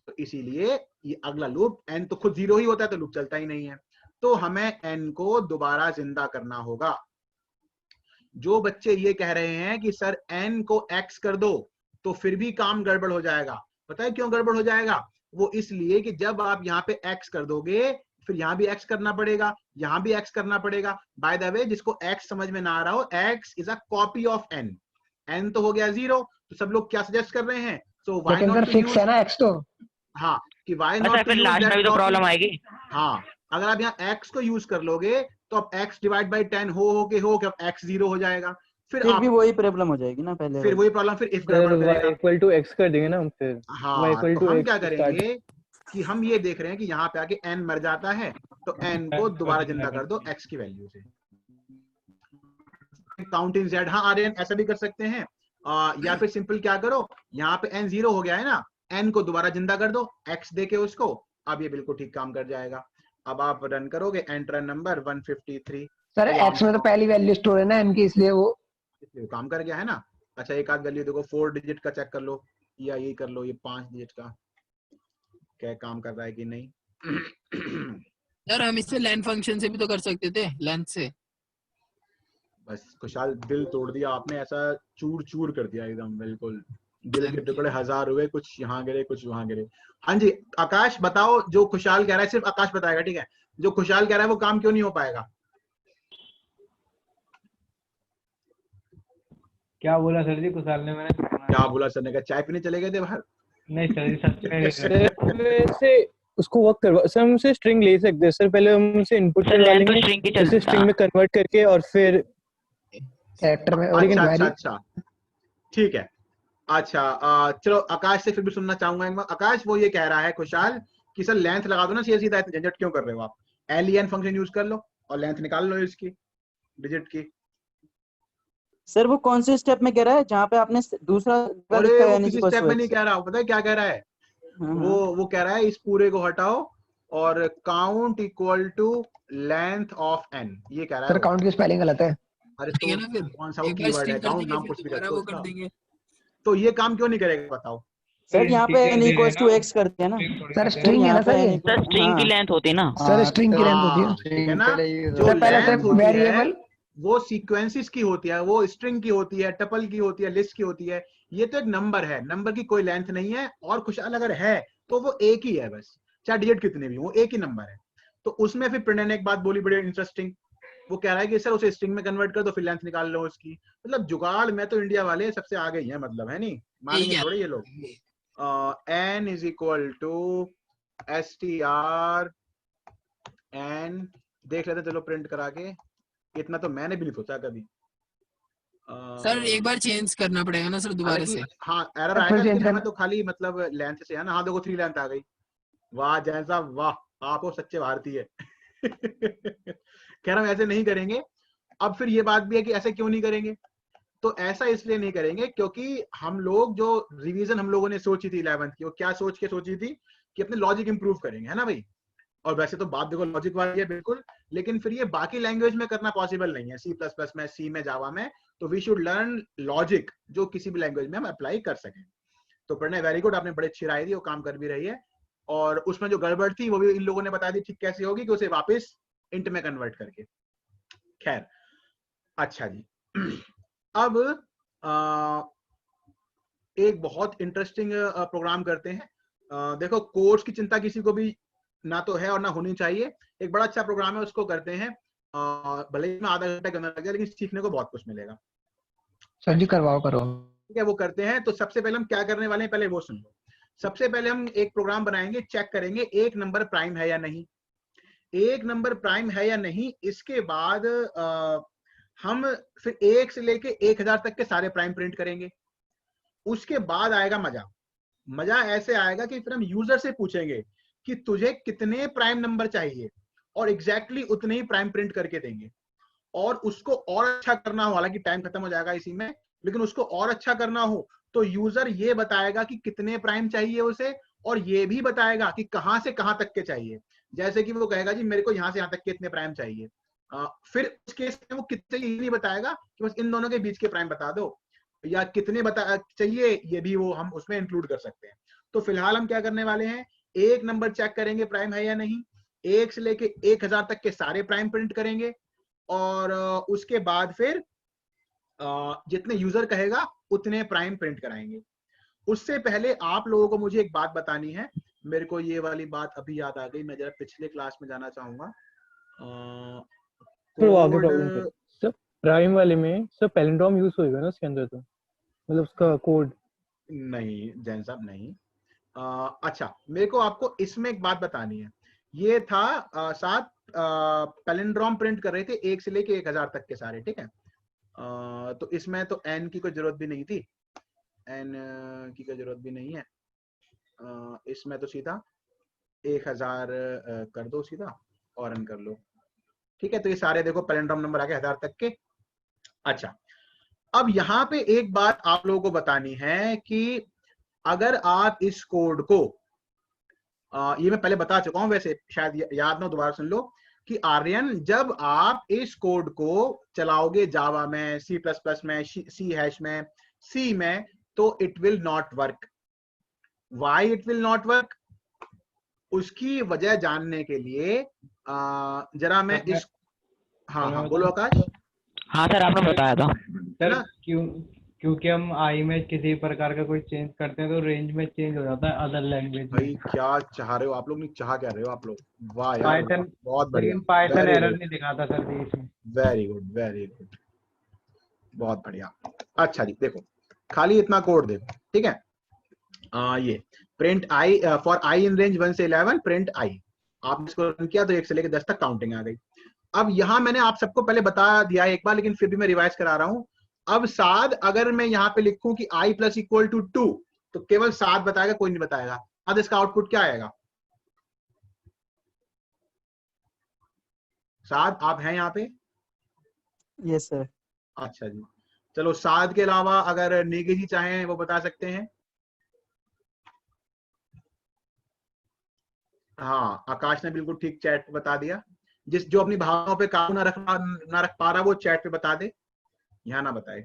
तो इसीलिए ये अगला लूप एन तो खुद 0 ही होता है, तो लूप चलता ही नहीं है। तो हमें एन को दोबारा जिंदा करना होगा। जो बच्चे ये कह रहे हैं कि सर एन को एक्स कर दो, तो फिर भी काम गड़बड़ हो जाएगा। पता है क्यों गड़बड़ हो जाएगा? वो इसलिए कि जब आप यहाँ पे एक्स कर दोगे, फिर यहाँ भी एक्स करना पड़ेगा, यहाँ भी एक्स करना पड़ेगा। बाय द वे, जिसको एक्स समझ में ना आ रहा हो, x is a copy of n, n तो हो गया 0, तो सब लोग क्या सजेस्ट कर रहे हैं, सो व्हाई लेकिन not sir to fix use, है ना एक्स तो। हाँ कि व्हाई अच्छा नॉट टू फिर यूज लास्ट में दैट भी तो प्रॉब्लम कॉपी। आएगी। हाँ अगर आप यहाँ x को यूज कर लोगे तो अब x डिवाइड बाई 10 हो के अब x 0 हो जाएगा, फिर फिर आप भी वही प्रॉब्लम हो जाएगी ना पहले फिर वाली। वही प्रॉब्लम, फिर इफ सर गड़बड़ y करेगा। इक्वल टू x कर देंगे ना हम फिर। y हाँ इक्वल तो टू हम x क्या स्टार्ट। करेंगे कि हम ये देख रहे हैं कि यहाँ पे आके n मर जाता है, तो n को दोबारा जिंदा कर दो x की वैल्यू से। काउंट इन z, हाँ आर्यन ऐसा भी कर सकते हैं, या फिर सिंपल क्या करो, यहाँ पे n 0 हो गया है ना, n को दोबारा जिंदा कर दो x देके उसको, अब ये बिल्कुल ठीक काम कर जाएगा। अब आप रन करोगे, एंटर नंबर 153, सर तो एक्स में तो पहली वैल्यू स्टोर है ना एन की, इसलिए वो इसलिए वो काम कर गया है ना। अच्छा एक आध वैल्यू देखो, 4 डिजिट का चेक कर लो, या ये कर लो, ये 5 डिजिट का, क्या काम कर रहा है कि नहीं। यार हम इससे लेंथ फंक्शन से भी तो कर सकते थे, लेंथ से। बस खुशहाल दिल तोड़ दिया आपने, ऐसा चूर चूर कर दिया एकदम, बिल्कुल दिल के टुकड़े हजार हुए, कुछ यहाँ गिरे कुछ वहां गिरे। हाँ जी आकाश बताओ, जो खुशहाल कह रहा है सिर्फ आकाश बताएगा, ठीक है, जो खुशहाल कह रहा है वो काम क्यों नहीं हो पाएगा। क्या बोला सर जी कुशाल ने, मैंने सुना क्या नहीं। बोला सर ने, कहा चाय पीने चले गए थे बाहर। नहीं सर जी सच में नहीं सर सर। वैसे उसको वर्क करवा सर, हम उसे स्ट्रिंग ले सकते हैं सर, पहले हम उसे इनपुट सर करवा लेंथ तो लेंगे, स्ट्रिंग की उसे चलता। स्ट्रिंग में कन्वर्ट करके और फिर कैरेक्टर में। और अच्छा अच्छा वैरी अच्छा ठीक है। अच्छा चलो आकाश से फिर भी सुनना चाहूंगा एक बार। आकाश वो ये कह रहा है खुशहाल कि सर लेंथ लगा दो ना, सीधा सीधा झंझट क्यों कर रहे हो आप, एलियन फंक्शन यूज कर लो और लेंथ निकाल लो इसकी डिजिट की। सर वो कौन से स्टेप में कह रहा है जहाँ पे आपने दूसरा अरे लिखा है वो यानी किसी equals स्टेप to में नहीं x? कह रहा, पता है क्या कह रहा है, वो कह रहा है इस पूरे को हटाओ और count equal to length of n, ये कह रहा है सर वो। काउंट की स्पेलिंग गलत है। अरे ठीक तो है ना, फिर कौन सा वो एक बार कीवर्ड है, स्ट्रिंग कर काउंट देंगे नाम फिर कुछ भी दोबारा रखो वो कर उसका, देंगे। तो ये काम क्यों नहीं करेगा बताओ। सर यहाँ पे n equals to x कर दिया ना सर सर, स्ट्रिंग है यहाँ ना पे सर n ये। सर स्ट्रिंग की हाँ लेंथ होती है ना। सर स्ट्रिंग की लेंथ होती है। हाँ ठीक है ना, पहले ये जो सर पहले लेंथ सर होती है वेरिएबल। वो सीक्वेंसेस की होती है, वो स्ट्रिंग की होती है, टपल की होती है, लिस्ट की होती है, ये तो एक नंबर है, नंबर की कोई लेंथ नहीं है, और खुशहाल अगर है तो वो एक ही है बस, चाहे डिजिट कितने भी वो एक ही नंबर है। तो उसमें फिर प्रणय ने एक बात बोली बड़ी इंटरेस्टिंग, वो कह रहा है कि सर उसे स्ट्रिंग में कन्वर्ट कर दो फिर लेंथ निकाल लो उसकी, मतलब जुगाड़ में तो इंडिया वाले सबसे आगे ही है, मतलब है नहीं, मानेंगे ठीक है। थोड़े ये लोग। n is equal to str n, देख लेते चलो प्रिंट करा के, इतना तो मैंने भी नहीं सोचा कभी। सर एक बार चेंज करना पड़ेगा ना सर दोबारा हालांकि से। हाँ एरर फिर आएगा, चेंज लेकिन हमें करना। तो खाली मतलब लेंथ से है ना। हाँ देखो 3 लेंथ आ गई, वाह जैन साहब वाह, आप हो सच्चे भारतीय। कह रहा हूं ऐसे नहीं करेंगे। अब फिर ये बात भी है कि ऐसे क्यों नहीं करेंगे, तो ऐसा इसलिए नहीं करेंगे क्योंकि हम लोग जो रिवीजन हम लोगों ने सोची थी 11th की, वो क्या सोच के सोची थी कि अपने लॉजिक इंप्रूव करेंगे, है ना भाई। और वैसे तो बात देखो लॉजिक वाली है बिल्कुल, लेकिन फिर ये बाकी लैंग्वेज में करना पॉसिबल नहीं है, C++ में, सी में, जावा में, तो वी शुड लर्न लॉजिक जो किसी भी लैंग्वेज में हम अप्लाई कर सकें। तो प्रणय वेरी गुड, आपने बड़ी अच्छी राय दी, वो काम कर भी रही है, और उसमें जो गड़बड़ थी वो भी इन लोगों ने बता दी ठीक कैसे होगी, कि उसे वापस इंट में कन्वर्ट करके। खैर अच्छा जी। अब एक बहुत इंटरेस्टिंग प्रोग्राम करते हैं। देखो कोर्स की चिंता किसी को भी ना तो है और ना होनी चाहिए, एक बड़ा अच्छा प्रोग्राम है, उसको करते हैं। भले ही में आधा घंटा के अंदर लग जाए, लेकिन सीखने को बहुत कुछ मिलेगा। सर जी करवाओ करो। ठीक है वो करते हैं। तो सबसे पहले हम क्या करने वाले हैं, पहले वो सुन लो। सबसे पहले हम एक प्रोग्राम बनाएंगे, चेक करेंगे एक नंबर प्राइम है या नहीं, एक नंबर प्राइम है या नहीं। इसके बाद हम फिर 1 से लेके 1000 तक के सारे प्राइम प्रिंट करेंगे। उसके बाद आएगा मजा, मजा ऐसे आएगा कि फिर हम यूजर से पूछेंगे कि तुझे कितने प्राइम नंबर चाहिए, और एग्जैक्टली उतने ही प्राइम प्रिंट करके देंगे। और उसको और अच्छा करना हो, हालांकि टाइम खत्म हो जाएगा इसी में, लेकिन उसको और अच्छा करना हो तो यूजर ये बताएगा कि कितने प्राइम चाहिए उसे, और ये भी बताएगा कि कहां से कहां तक के चाहिए। जैसे कि वो कहेगा जी मेरे को यहां से यहां तक के इतने प्राइम चाहिए, फिर उस केस में वो कितने ये नहीं बताएगा कि बस इन दोनों के बीच के प्राइम बता दो, या कितने बता चाहिए ये भी वो हम उसमें इंक्लूड कर सकते हैं। तो फिलहाल हम क्या करने वाले हैं, एक नंबर चेक करेंगे प्राइम है या नहीं, 1 से लेके 1000 तक के सारे प्राइम प्रिंट करेंगे, और उसके बाद फिर जितने यूजर कहेगा उतने प्राइम प्रिंट कराएंगे। उससे पहले आप लोगों को मुझे एक बात बतानी है, मेरे को ये वाली बात अभी याद आ गई, मैं जरा पिछले क्लास में जाना चाहूंगा। तो वो आगे प्रॉब्लम कर सर, प्राइम वाले में सर पैलिंड्रोम यूज होएगा ना उसके अंदर, तो मतलब उसका कोड नहीं जैन साहब नहीं। अच्छा मेरे को आपको इसमें एक बात बतानी है, ये था 7 पैलिंड्रोम प्रिंट कर रहे थे 1 से लेके 1000 तक के सारे, ठीक है। तो इसमें तो n की कोई जरूरत भी नहीं थी, n की कोई जरूरत भी नहीं है, इसमें तो सीधा 1000 कर दो सीधा और n कर लो, ठीक है। तो ये सारे देखो पैलिंड्रोम नंबर आ गए 1000 तक के। अच्छा अब यहाँ पे एक बात आप लोगों को बतानी है कि अगर आप इस कोड को ये मैं पहले बता चुका हूं, वैसे शायद याद ना, दोबारा सुन लो कि आर्यन जब आप इस कोड को चलाओगे जावा में, C++ में, सी हैश में, सी में, तो it will not work. Why it will not work, उसकी वजह जानने के लिए जरा मैं सर, इस हाँ मैं हाँ बोलो बताऊं? आकाश। हाँ सर आपने बताया था। सर ना? क्योंकि हम आई में किसी प्रकार का कोई चेंज करते हैं तो रेंज में चेंज हो जाता है अदर लैंग्वेज में। भाई क्या चाह रहे हो आप लोग, नहीं चाह क्या रहे हो आप लोग? वाह यार वाह, पाइथन, बहुत बढ़िया, लेकिन पाइथन वेरी एरर गुड नहीं दिखाता सर जी इसमें। वेरी गुड वेरी गुड, बहुत बढ़िया। अच्छा जी देखो, खाली इतना कोड देखो, ठीक है। ये print I for I in range 1 से 11 प्रिंट आई, आपने इसको रन किया तो 1 से लेकर 10 तक काउंटिंग आ गई। अब यहां मैंने आप सबको पहले बता दिया एक बार, लेकिन फिर भी मैं रिवाइज करा रहा हूं। अब साद अगर मैं यहां पे लिखूं कि i प्लस इक्वल टू 2, तो केवल साद बताएगा, कोई नहीं बताएगा। अब इसका आउटपुट क्या आएगा? साद आप हैं यहाँ पे? Yes sir. अच्छा जी, चलो साद के अलावा अगर नेगी जी चाहें वो बता सकते हैं। हाँ आकाश ने बिल्कुल ठीक चैट बता दिया। जिस जो अपनी भावनाओं पे काबू ना रख पा रहा वो चैट पे बता दे, यहाँ ना बताए।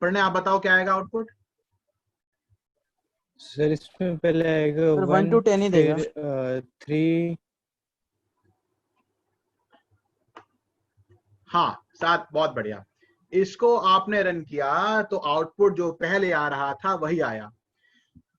प्रणय आप बताओ क्या आएगा आउटपुट? सर इसमें पहले आएगा सर 1 to 10 ही देगा। फिर 3। हाँ 7, बहुत बढ़िया। इसको आपने रन किया तो आउटपुट जो पहले आ रहा था वही आया।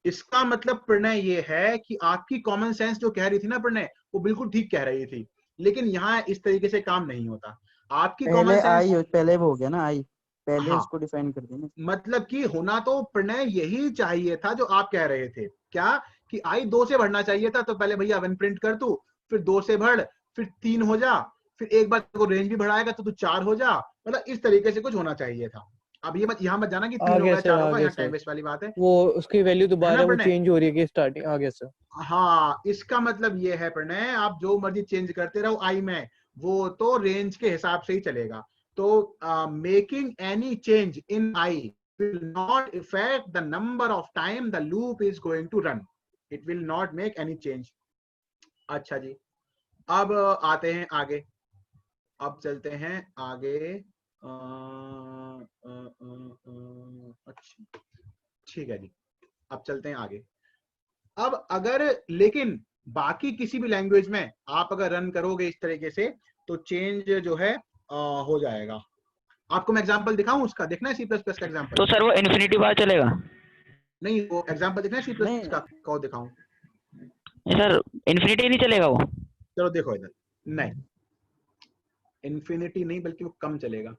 इसका मतलब प्रणय ये है कि आपकी कॉमन सेंस जो कह रही थी ना प्रणय, वो बिल्कुल ठीक कह रही थी, लेकिन यहाँ इस तरीके से काम नहीं होता। आपकी पहले कॉमन सेंस, आई, पहले वो हो गया ना आई, पहले हाँ उसको डिफाइन कर देना। मतलब कि होना तो प्रणय यही चाहिए था जो आप कह रहे थे, क्या कि आई 2 से बढ़ना चाहिए था, तो पहले भैया 1 प्रिंट कर तू, फिर 2 से बढ़, फिर 3 हो जा, फिर एक बार को रेंज भी बढ़ाएगा तो तू 4 हो जा, मतलब इस तरीके से कुछ होना चाहिए था। अब ये मत यहाँ मत जाना कि 3 आ हो गया गया सर, 4 आ होगा, गया यहाँ टाइम सर। वेस्ट वाली बात है वो उसकी वैल्यू है दोबारा ना वो प्रणय? चेंज हो रही है कि स्टार्टिंग। आ गया सर। हाँ इसका मतलब ये है प्रणय, आप जो मर्जी चेंज करते रहो आई में, वो तो रेंज के हिसाब से ही चलेगा। तो making any change in I will not affect the number of time the loop is going to run. It will not make any change. अच्छा जी, अब आते हैं आगे, अब चलते हैं आगे। अच्छा ठीक है जी, अब चलते हैं आगे। अब अगर लेकिन बाकी किसी भी लैंग्वेज में आप अगर रन करोगे इस तरीके से तो चेंज जो है हो जाएगा। आपको मैं एग्जांपल दिखाऊं उसका? देखना है सी प्लस प्लस का एग्जांपल? तो सर वो इन्फिनिटी बार चलेगा? नहीं वो एग्जांपल देखना है सी प्लस नहीं का, कौन दिखाऊं? नहीं सर, इन्फिनिटी नहीं चलेगा वो? चलो देखो इधर, नहीं इन्फिनिटी नहीं बल्कि वो कम चलेगा।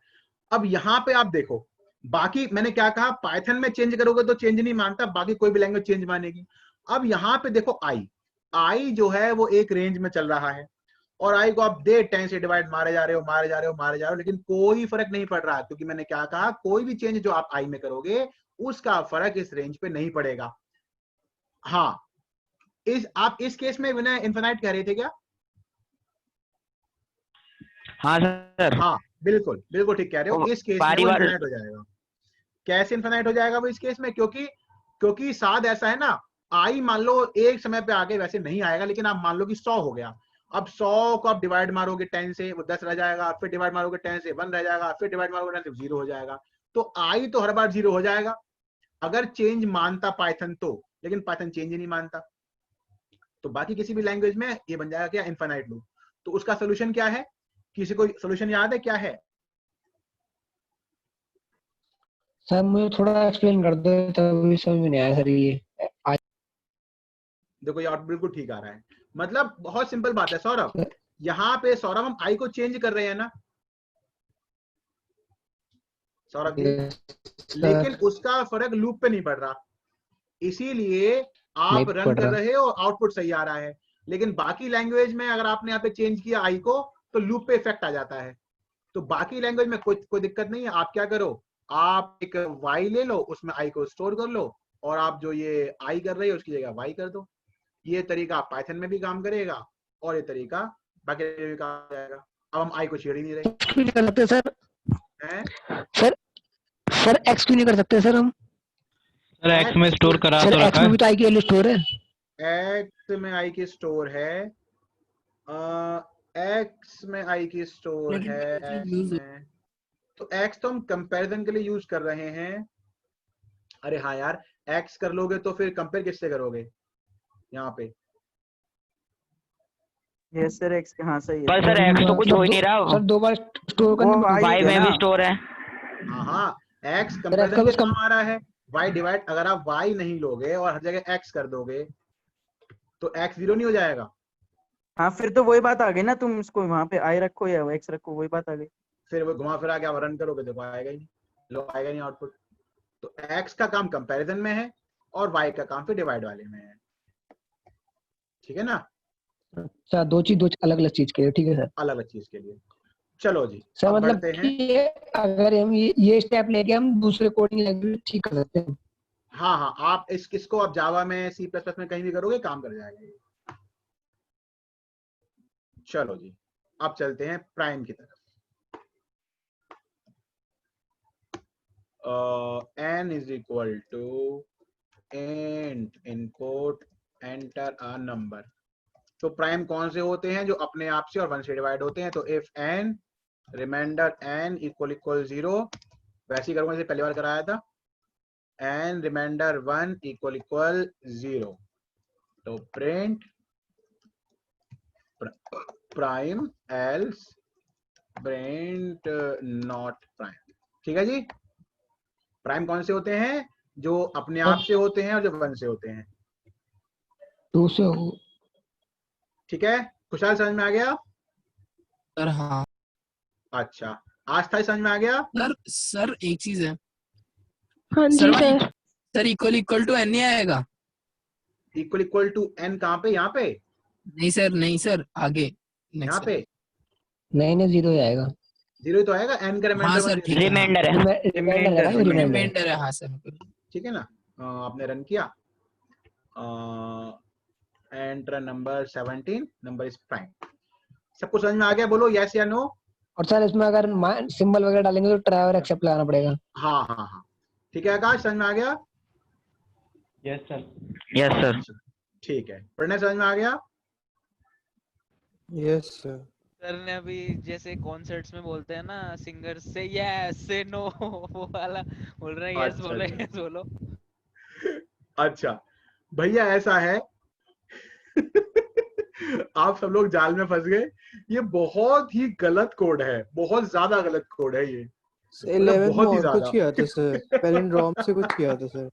अब यहाँ पे आप देखो, बाकी मैंने क्या कहा, पाइथन में चेंज करोगे तो चेंज नहीं मानता, बाकी कोई भी लैंग्वेज चेंज मानेगी। अब यहाँ पे देखो आई जो है वो एक रेंज में चल रहा है, और आई को आप 10 से डिवाइड मारे जा रहे हो, लेकिन कोई फर्क नहीं पड़ रहा, क्योंकि मैंने क्या कहा, कोई भी चेंज जो आप आई में करोगे उसका फर्क इस रेंज पे नहीं पड़ेगा। हाँ आप इस केस में विनय इन्फिनाइट कह रहे थे क्या? हाँ सर। हाँ बिल्कुल बिल्कुल ठीक कह रहे हो, इस केस में बारी वो बार इन्फिनाइट हो जाएगा। कैसे इन्फिनाइट हो जाएगा वो इस केस में? क्योंकि साथ ऐसा है ना, आई मान लो एक समय पे आगे वैसे नहीं आएगा, लेकिन आप मान लो कि 100 हो गया। अब 100 को आप डिवाइड मारोगे 10 से, वो 10 रह जाएगा, फिर डिवाइड मारोगे 10 से 1 रह जाएगा, फिर डिवाइड मारोगे 10 से 0 हो जाएगा। तो आई तो हर बार 0 हो जाएगा अगर चेंज मानता पाइथन तो, लेकिन पाइथन चेंज ही नहीं मानता। तो बाकी किसी भी लैंग्वेज में ये बन जाएगा क्या? Infinite loop. तो उसका सोल्यूशन क्या है? किसी को सोल्यूशन याद है क्या है? सर मुझे थोड़ा एक्सप्लेन कर दो, तभी समझ में नहीं आया सर ये। देखो ये बिल्कुल ठीक आ रहा है, मतलब बहुत सिंपल बात है सौरभ। यहाँ पे सौरभ हम आई को चेंज कर रहे हैं ना सौरभ जी, लेकिन उसका फर्क लूप पे नहीं पड़ रहा, इसीलिए आप नहीं रन पड़ कर रहा। रहे हो और आउटपुट सही आ रहा है। लेकिन बाकी लैंग्वेज में अगर आपने यहाँ पे चेंज किया आई को तो लूप पे इफेक्ट आ जाता है। तो बाकी लैंग्वेज में कोई दिक्कत नहीं है। आप क्या करो, आप एक वाई ले लो, उसमें आई को स्टोर कर लो, और आप जो ये आई कर रहे हो उसकी जगह वाई कर दो। ये तरीका पाइथन में भी काम करेगा और ये तरीका बाकी में भी काम करेगा। अब हम आई को छेड़ ही नहीं रहे क्यों नहीं कर सकते सर? हैं। सर एक्स क्यों नहीं कर सकते सर हम? सर एक्स में स्टोर करा सर तो एक्स रखा में है। भी तो आई की वैल्यू स्टोर है। एक्स में आई की स्टोर है, एक्स में आई की स्टोर लेकिन है कंपैरिजन एक्स यूज में, तो एक्स तो हम कंपैरिजन के लिए यूज कर रहे हैं। अरे हाँ यार, एक्स कर लोगे तो फिर कंपेयर किससे करोगे यहाँ पे? यस सर एक्स हाँ सही है पर सर एक्स तो कुछ हो ही नहीं रहा। सर 2 बार स्टोर करने वो में y वाई है में ना भी स्टोर है। हाँ एक्स सर, कंपैरिजन का के कुछ काम आ रहा है। y डिवाइड, अगर आप y नहीं लोगे और हर जगह x कर दोगे तो x 0 नहीं हो जाएगा। हाँ फिर तो वही बात आ गई ना, तुम इसको वहां पे आई रखो या एक्स रखो, वही बात आ गई। फिर वो घुमा फिरा के आप रन करोगे देखो आएगा ही नहीं, लो आएगा नहीं आउटपुट। तो x का काम कंपैरिजन में है और y का काम फिर डिवाइड वाले में है। ठीक है ना, अच्छा, दो चीज अलग अलग चीज के लिए, ठीक है सर। अलग अलग चीज के लिए। चलो जी सर अब मतलब बढ़ते कि हैं। अगर हम ये स्टेप लेके हम दूसरे कोडिंग लैंग्वेज ठीक कर सकते हैं। हाँ हाँ, आप इसको आप जावा में सी प्लस प्लस में कहीं भी करोगे काम कर जाएगा ये। चलो जी अब चलते हैं प्राइम की तरफ। n is equal to int input enter a number। तो प्राइम कौन से होते हैं? जो अपने आप से और 1 से डिवाइड होते हैं। तो if n reminder n equal 0, वैसे ही करूंगा जैसे पहली बार कराया था, n रिमाइंडर 1 इक्वल 0, तो print prime else print not prime. ठीक है जी, प्राइम कौन से होते हैं? जो अपने आप से होते हैं और जो 1 से होते हैं। 2 से हो। ठीक है, खुशहाल समझ में आ गया? सर हाँ अच्छा, आज था समझ में आ गया? सर एक चीज है हाँ जी sir, sir. Sir equal to N नहीं आएगा? इक्वल टू n कहाँ पे? यहाँ पे, नहीं सर आगे यहाँ नेक्स्ट। पे नहीं नहीं, 0 ही आएगा। 0 तो आएगा, n का हाँ रिमाइंडर सर 1 ठीक है, रिमाइंडर है। रिमाइंडर है भाई, रिमाइंडर है। रिमाइंडर है हाँ सर। ठीक है ना। आपने रन किया, enter number 17, number is prime. सबको समझ में आ गया? बोलो यस या नो। और सर इसमें अगर सिंबल वगैरह डालेंगे तो ट्राई और एक्सेप्ट लगाना पड़ेगा। हाँ हाँ हाँ, ठीक है आकाश, समझ में आ गया? Yes sir. Yes sir. अच्छा, ठीक है, प्रणय समझ में आ गया? Yes sir. सर ने अभी जैसे कॉन्सर्ट्स में बोलते हैं ना सिंगर से यस से नो, वो वाला बोल रहे हैं, यस अच्छा, बोलो अच्छा। यस बोलो। अच्छा भैया ऐसा है आप सब लोग जाल में फंस गए। ये बहुत ही गलत कोड है, बहुत ज्यादा गलत कोड है ये, मतलब 11th में बहुत ही और कुछ ज्यादा। किया था सर, पैलिंड्रोम से कुछ किया था सर।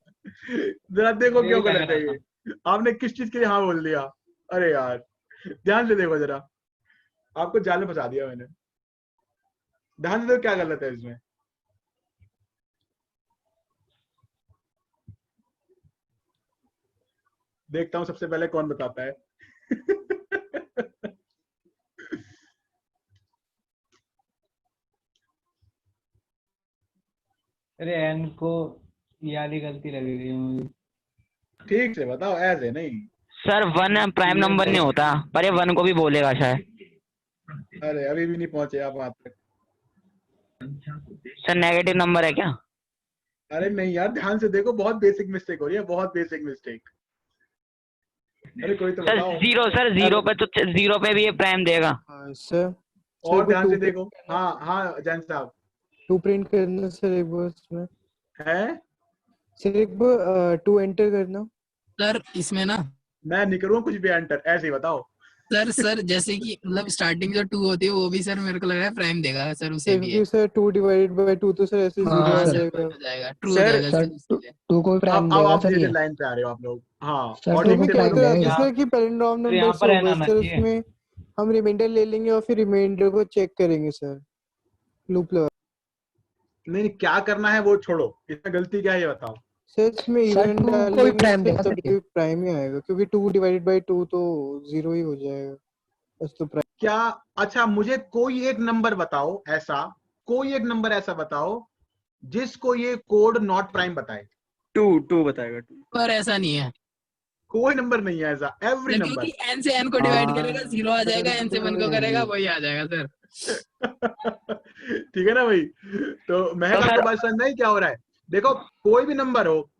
जरा देखो क्यों क्या गलत कर है रहा ये। आपने किस चीज के लिए हाँ बोल दिया? अरे यार ध्यान से देखो जरा, आपको जाल में फंसा दिया मैंने। ध्यान से देखो क्या गलत है इसमें। देखता हूं सबसे पहले कौन बताता है। अरे एन को ये वाली गलती लगी रही मुझे। ठीक से बताओ, ऐसे नहीं। सर 1 प्राइम नंबर नहीं होता, पर ये 1 को भी बोलेगा शायद। अरे अभी भी नहीं पहुंचे आप वहां तक। सर नेगेटिव नंबर है क्या? अरे नहीं यार, ध्यान से देखो, बहुत बेसिक मिस्टेक हो रही है, बहुत बेसिक मिस्टेक। अरे कोई तो सर बताओ। 0, सर 0 पे तो 0 पे भी ये प्राइम देगा। सर और ध्यान से देखो। हाँ हाँ जैन साहब 2 प्रिंट करना सर एक बार इसमें। है। सर एक बार 2 एंटर करना। सर इसमें ना मैं नहीं करूँगा कुछ भी एंटर, ऐसे ही बताओ। सर जैसे कि मतलब स्टार्टिंग जो 2 होती है वो भी सर मेरे को लग रहा है प्राइम देगा सर, उसे भी है। क्योंकि सर 2 डिवाइडेड बाय 2 तो सर ऐसे 0 हाँ, आ सर। जाएगा। हो जाएगा, ट्रू हो सर, जाएगा सर सर इसलिए। 2 को भी प्राइम अब देगा आप सर धीरे ये। लाइन पे आ रहे हो आप लोग। हाँ सर, और तो ठीक भी से क्या प्राइम बोलो। देगा जैसे कि पैलिंड्रोम तो यहाँ नंबर पर से एन होगा आना सर, चाहिए। उसमें हम रिमाइंडर ले लेंगे और फिर रिमाइंडर को चेक करेंगे सर, लूप लगा। नहीं क्या करना है वो छोड़ो, इसमें गलती क्या है ये बताओ। सर इसमें सर, इवेंट 2 को भी डालेंगे प्राइम सर देगा सर ये। तभी प्राइम ही आएगा, क्योंकि 2 डिवाइडेड बाय 2 तो 0 ही हो जाएगा बस, तो प्राइम। क्या? अच्छा मुझे कोई एक नंबर बताओ ऐसा, कोई एक नंबर ऐसा बताओ जिसको ये कोड नॉट प्राइम बताए। 2 बताएगा 2। पर ऐसा नहीं है कोई नंबर नहीं है ऐसा, एवरी सर, नंबर। क्योंकि एन से एन को डिवाइड करेगा 0 आ जाएगा, एन से 1 को करेगा वही आ जाएगा सर। ठीक है ना भाई। तो महक तो आपको सर बात समझ में आई क्या हो रहा है? देखो कोई भी नंबर हो,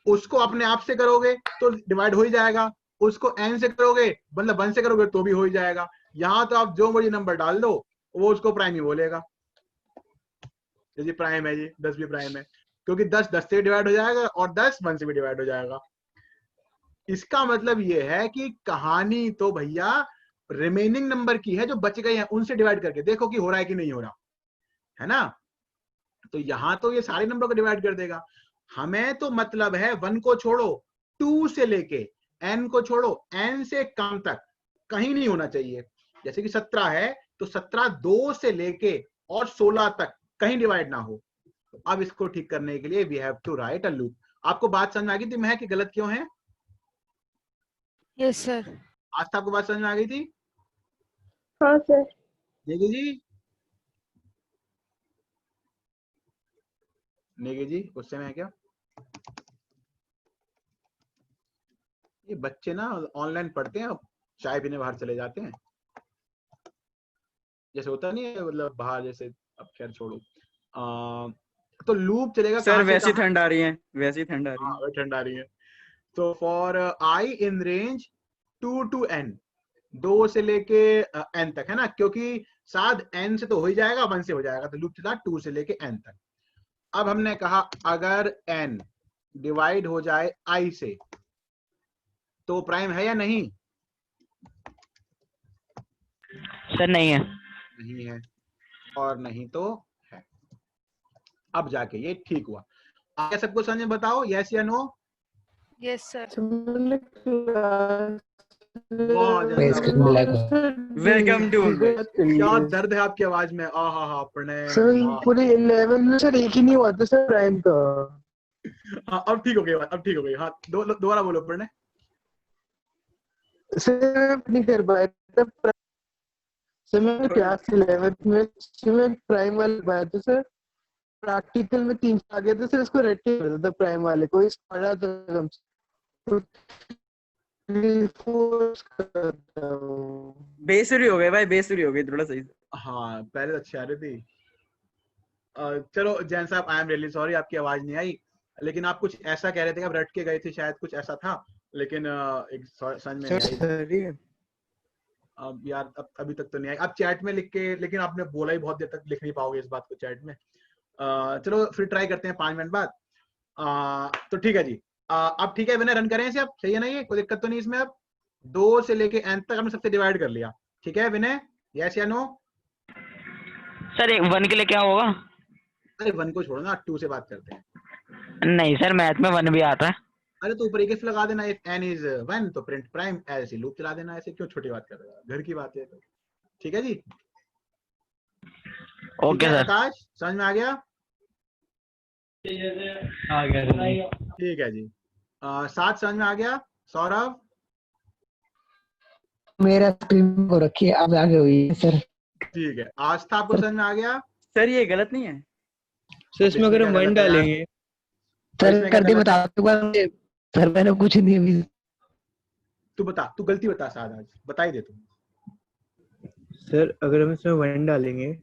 उसको अपने आप से करोगे तो डिवाइड हो ही जाएगा, उसको n से करोगे मतलब 1 से करोगे तो भी हो ही जाएगा। यहाँ तो आप जो मर्जी नंबर डाल दो वो उसको प्राइम ही बोलेगा। जी प्राइम है जी, 10 भी प्राइम है, क्योंकि 10 10 से डिवाइड हो जाएगा और 10 1 से भी डिवाइड हो जाएगा। इसका मतलब ये है कि कहानी तो भैया रिमेनिंग नंबर की है जो बच गए हैं उनसे डिवाइड करके देखो कि हो रहा है कि नहीं हो रहा है ना। तो यहां तो ये सारे नंबर को डिवाइड कर देगा। हमें तो मतलब है 1 को छोड़ो 2 से लेके n को छोड़ो n से कम तक कहीं नहीं होना चाहिए। जैसे कि 17 है तो 17 2 से लेके और 16 तक कहीं डिवाइड ना हो। तो अब इसको ठीक करने के लिए we have to write a loop. आपको बात समझ में आ गई थी मैं कि गलत क्यों है? Yes sir. आज तक आपको बात समझ में आ गई थी? हाँ सर। नेगी जी, नेगी जी गुस्से में है क्या? ये बच्चे ना ऑनलाइन पढ़ते हैं, चाय पीने बाहर चले जाते हैं, जैसे होता नहीं है मतलब बाहर जैसे। अब खैर छोड़ो। तो लूप चलेगा सर कहां से वैसी कहां? ठंड आ रही है, वैसी ठंड आ रही हाँ है। ठंड आ रही है। तो for I in range 2 to n, 2 से लेके n तक है ना, क्योंकि साथ n से तो हो ही जाएगा 1 से हो जाएगा, तो लूप चला 2 से लेके n तक। अब हमने कहा अगर n डिवाइड हो जाए i से तो प्राइम है या नहीं? सर नहीं है। नहीं है और नहीं तो है। अब जाके ये ठीक हुआ। आगे सबको समझ में बताओ, यस या नो? Yes sir. बहुत मैं ज्यादा स्क्रीन ब्लैक हो। वेलकम टू क्या दर्द है आपकी आवाज में। आहा प्रणय। सर वाह। पूरे 11 में सर एक ही नहीं हुआ था सर प्राइम का। हाँ अब ठीक हो गई बात, अब ठीक हो गई। हाँ दोबारा बोलो प्रणय। सर नहीं कर पाया था सर, मैं क्लास 11 में सर मैं प्राइम वाले पाया था सर, प्रैक्टिकल में 3 आ गया था सर, इसको रेक्टिव करता था प्राइम वाले को, इस पढ़ा था कम से बेसुरी हो गए भाई, बेसुरी हो गई थोड़ा सही से। हाँ पहले तो अच्छी आ रही थी। चलो जैन साहब आई एम रियली सॉरी आपकी आवाज नहीं आई, लेकिन आप कुछ ऐसा कह रहे थे कि आप रट के गए थे शायद, कुछ ऐसा था, लेकिन एक समझ में नहीं आई। अब यार अभी तक तो नहीं आई। आप चैट में लिख के, लेकिन आपने बोला ही बहुत देर तक, लिख नहीं पाओगे इस बात को चैट में। चलो फिर ट्राई करते हैं 5 मिनट बाद। तो ठीक है जी। अब ठीक है, मैंने रन करें इसे, अब सही है ना, ये कोई दिक्कत तो नहीं इसमें। अब 2 से लेके n तक हमने सबसे डिवाइड कर लिया, ठीक है विनय? यस या नो? सर एक 1 के लिए क्या होगा? अरे 1 को छोड़ो ना, 2 से बात करते हैं। नहीं सर, मैथ में 1 भी आता है। अरे तो ऊपर एक if लगा देना, इफ n is 1 तो प्रिंट प्राइम, ऐसे लूप चला देना। ऐसे क्यों छोटी बात कर रहे हो, घर की बात है तो। ठीक है जी। Okay sir. आकाश समझ में आ गया? आ गया सर। ठीक है जी। साथ समझ में आ गया? सौरभ? मेरा स्क्रीन को रखिए, अब आगे हुई है सर। ठीक है। आस्था आपको समझ में आ गया? सर ये गलत नहीं है सर इसमें अगर हम 1 डालेंगे सर कर दे, बता दो सर, मैंने कुछ नहीं अभी। तू बता, तू गलती बता साथ, आज बता ही दे तू। सर अगर हम इसमें 1 डालेंगे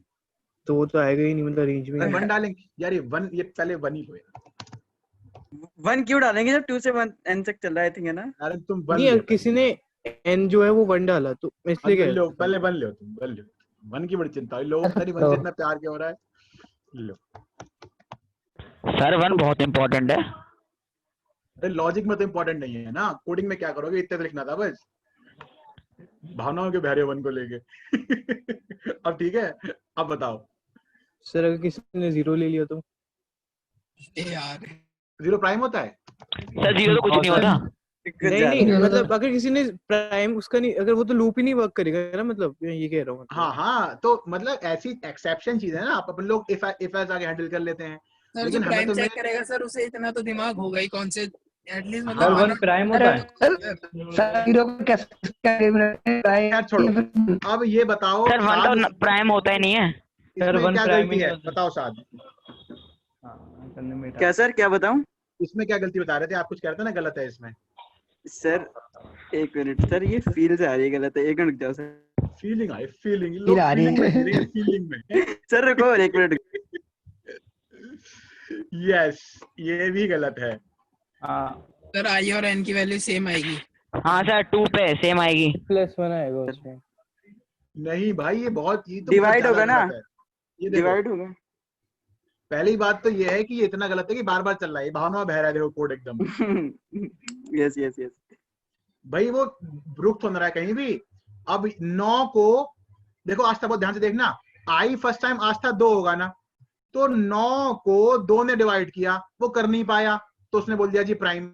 तो वो तो आएगा ही नहीं, मतलब रेंज में नहीं 1 डालेंगे यार, ये 1, ये पहले 1 ही होएगा। 1 क्यों डालेंगे जब 2 से 1 n तक चल रहा है, ठीक है ना? अरे तुम 1 नहीं, किसी ने n जो है वो 1 डाला तो मैं इसलिए कह रहा हूं। पहले 1 लो, तुम 1 लो। 1 की बड़ी चिंता है, लोग पता नहीं 1 से इतना प्यार क्यों हो रहा है। लो सर 1 बहुत इंपॉर्टेंट है। अरे लॉजिक में तो इंपॉर्टेंट नहीं है ना, कोडिंग में क्या करोगे, इतना तो लिखना था बस। भावनाओं के बहरे 1 को लेके। अब ठीक है, अब बताओ। सर अगर किसी ने 0 ले लिया तो? यार 0 प्राइम होता है? सर 0 तो कुछ नहीं होता। नहीं मतलब अगर किसी ने प्राइम उसका नहीं, अगर वो तो लूप ही नहीं वर्क करेगा ना, मतलब मैं ये कह रहा हूँ। हाँ तो मतलब ऐसी एक्सेप्शन चीज है ना, अपन लोग इफ एज आगे हैंडल कर लेते हैं। सर, लेकिन जो हमें प्राइम तो चेक करेगा सर, उसे इतना तो दिमाग होगा ही, कौन से एटलीस्ट सर मतलब 1 प्राइम होता है। सर 0 को कैसे यार छोड़ो, अब ये बताओ सर 1 साथ, तो प्राइम होता ही नहीं है। सर इसमें 1 क्या प्राइम गलती है बताओ साथ? क्या सर, क्या बताऊं? इसमें क्या गलती बता रहे थे आप? कुछ कह रहे थे ना गलत है इसमें। सर 1 मिनट सर, ये फील से आ रही है, गलत है। 1 मिनट रुक जाओ सर। फीलिंग आई, फीलिंग फील आ रही है। फीलिंग में। सर रुको 1 मिनट। यस, ये भी गलत है। सर आई और n की वैल्यू सेम आएगी। हाँ सर 2 पे सेम आएगी। +1 आएगा उसमें। नहीं भाई, ये बहुत, ये तो डिवाइड बहुत होगा ज्यादा ना, गलत है। ये देखो, डिवाइड होगा। पहली बात तो ये है कि ये इतना गलत है कि बार बार चल रहा है, भावना बह रहा है, देखो कोड एकदम। Yes yes yes. भाई वो रुक तो नहीं रहा है कहीं भी। अब 9 को देखो, आस्था बहुत ध्यान से देखना, आई फर्स्ट टाइम आस्था 2 होगा ना, तो 9 को 2 ने डिवाइड किया, वो कर नहीं पाया, तो उसने बोल दिया जी प्राइम,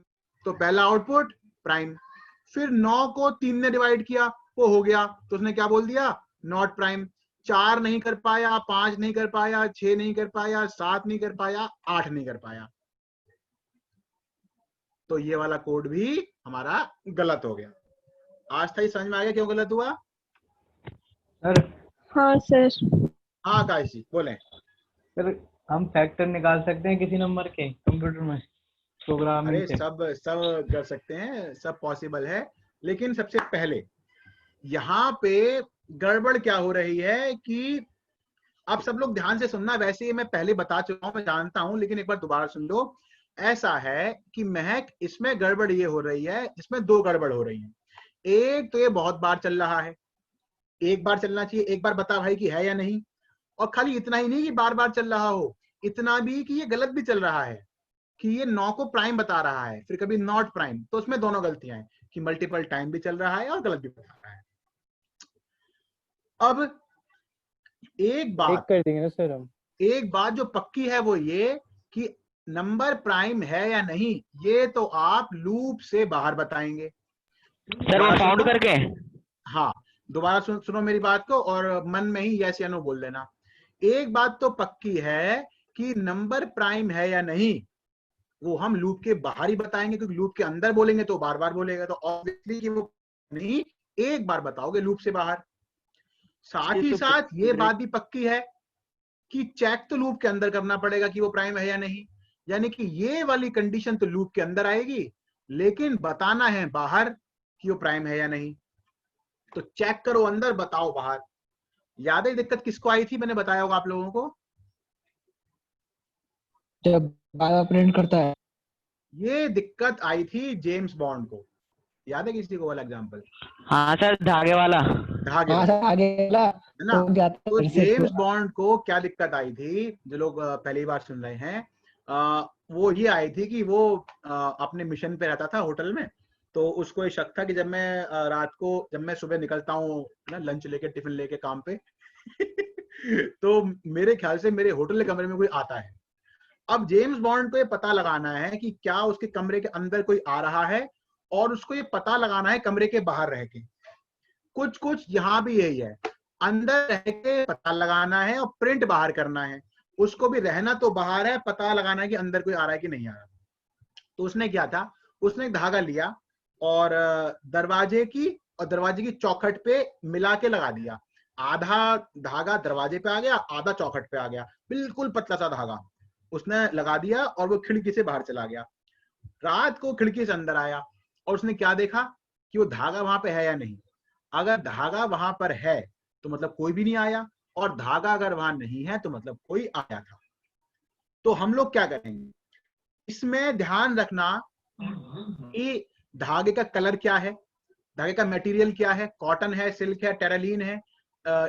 तो पहला आउटपुट प्राइम। फिर 9 को 3 ने डिवाइड किया, वो हो गया, तो उसने क्या बोल दिया, नॉट प्राइम। 4 नहीं कर पाया, 5 नहीं कर पाया, 6 नहीं कर पाया, 7 नहीं कर पाया, 8 नहीं कर पाया, तो ये वाला कोड भी हमारा गलत हो गया। आज था, समझ में आ गया क्यों गलत हुआ? सर हाँ सर। हाँ काश जी बोले। सर हम फैक्टर निकाल सकते हैं किसी नंबर के कंप्यूटर में प्रोग्रामिंग अरे से? सब कर सकते हैं, सब पॉसिबल है, लेकिन सबसे पहले यहाँ पे गड़बड़ क्या हो रही है कि आप सब लोग ध्यान से सुनना, वैसे ही मैं पहले बता चुका हूं, मैं जानता हूं, लेकिन एक बार दोबारा सुन लो। ऐसा है कि महक, इसमें गड़बड़ ये हो रही है, इसमें 2 गड़बड़ हो रही है। एक तो ये बहुत बार चल रहा है, एक बार चलना चाहिए, एक बार बता भाई कि है या नहीं। और खाली इतना ही नहीं कि बार बार चल रहा हो, इतना भी कि ये गलत भी चल रहा है, कि ये 9 को प्राइम बता रहा है, फिर कभी नॉट प्राइम, तो उसमें दोनों गलतियां हैं कि मल्टीपल टाइम भी चल रहा है और गलत भी बता रहा है। अब एक बात कर देंगे ना सर हम। एक बात जो पक्की है वो ये कि नंबर प्राइम है या नहीं, ये तो आप लूप से बाहर बताएंगे। सर वो फाउंड करके? हाँ, दोबारा सुनो मेरी बात को और मन में ही यस या नो बोल देना। एक बात तो पक्की है कि नंबर प्राइम है या नहीं, वो हम लूप के बाहर ही बताएंगे, क्योंकि लूप के अंदर बोलेंगे तो बार बार बोलेगा, तो ऑब्वियसली कि वो नहीं, एक बार बताओगे लूप से बाहर। साथ ही साथ ये बात भी पक्की है कि चेक तो लूप के अंदर करना पड़ेगा कि वो प्राइम है या नहीं, यानी कि ये वाली कंडीशन तो लूप के अंदर आएगी, लेकिन बताना है बाहर कि वो प्राइम है या नहीं। तो चेक करो अंदर, बताओ बाहर। याद है दिक्कत किसको आई थी, मैंने बताया होगा आप लोगों को, जब बारह प्रिंट करता है। ये दिक्कत आई थी जेम्स बॉन्ड को। याद है किसी को वाला एग्जांपल? हाँ सर, धागे वाला। धागे हाँ वाला, सर, आगे वाला है ना? तो जाता तो है फिर से जेम्स पूरा। बॉन्ड को क्या दिक्कत आई थी, जो लोग पहली बार सुन रहे हैं, वो ये आई थी कि वो अपने मिशन पे रहता था होटल में, तो उसको ये शक था कि जब मैं रात को, जब मैं सुबह निकलता हूँ ना लंच लेके, टिफिन लेके काम पे तो मेरे ख्याल से मेरे होटल के कमरे में कोई आता है। अब जेम्स बॉन्ड को ये पता लगाना है कि क्या उसके कमरे के अंदर कोई आ रहा है, और उसको ये पता लगाना है कमरे के बाहर रह के। कुछ यहाँ भी यही है, अंदर रह के पता लगाना है और प्रिंट बाहर करना है। उसको भी रहना तो बाहर है, पता लगाना है कि अंदर कोई आ रहा है कि नहीं आ रहा। तो उसने क्या था, उसने एक धागा लिया और दरवाजे की चौखट पे मिला के लगा दिया। आधा धागा दरवाजे पे आ गया, आधा चौखट पे आ गया, बिल्कुल पतला सा धागा उसने लगा दिया, और वो खिड़की से बाहर चला गया। रात को खिड़की से अंदर आया और उसने क्या देखा कि वो धागा वहां पे है या नहीं। अगर धागा वहां पर है तो मतलब कोई भी नहीं आया, और धागा अगर वहां नहीं है तो मतलब कोई आया था। तो हम लोग क्या करेंगे, इसमें ध्यान रखना कि धागे का कलर क्या है, धागे का मटेरियल क्या है, कॉटन है, सिल्क है, टेरालीन है,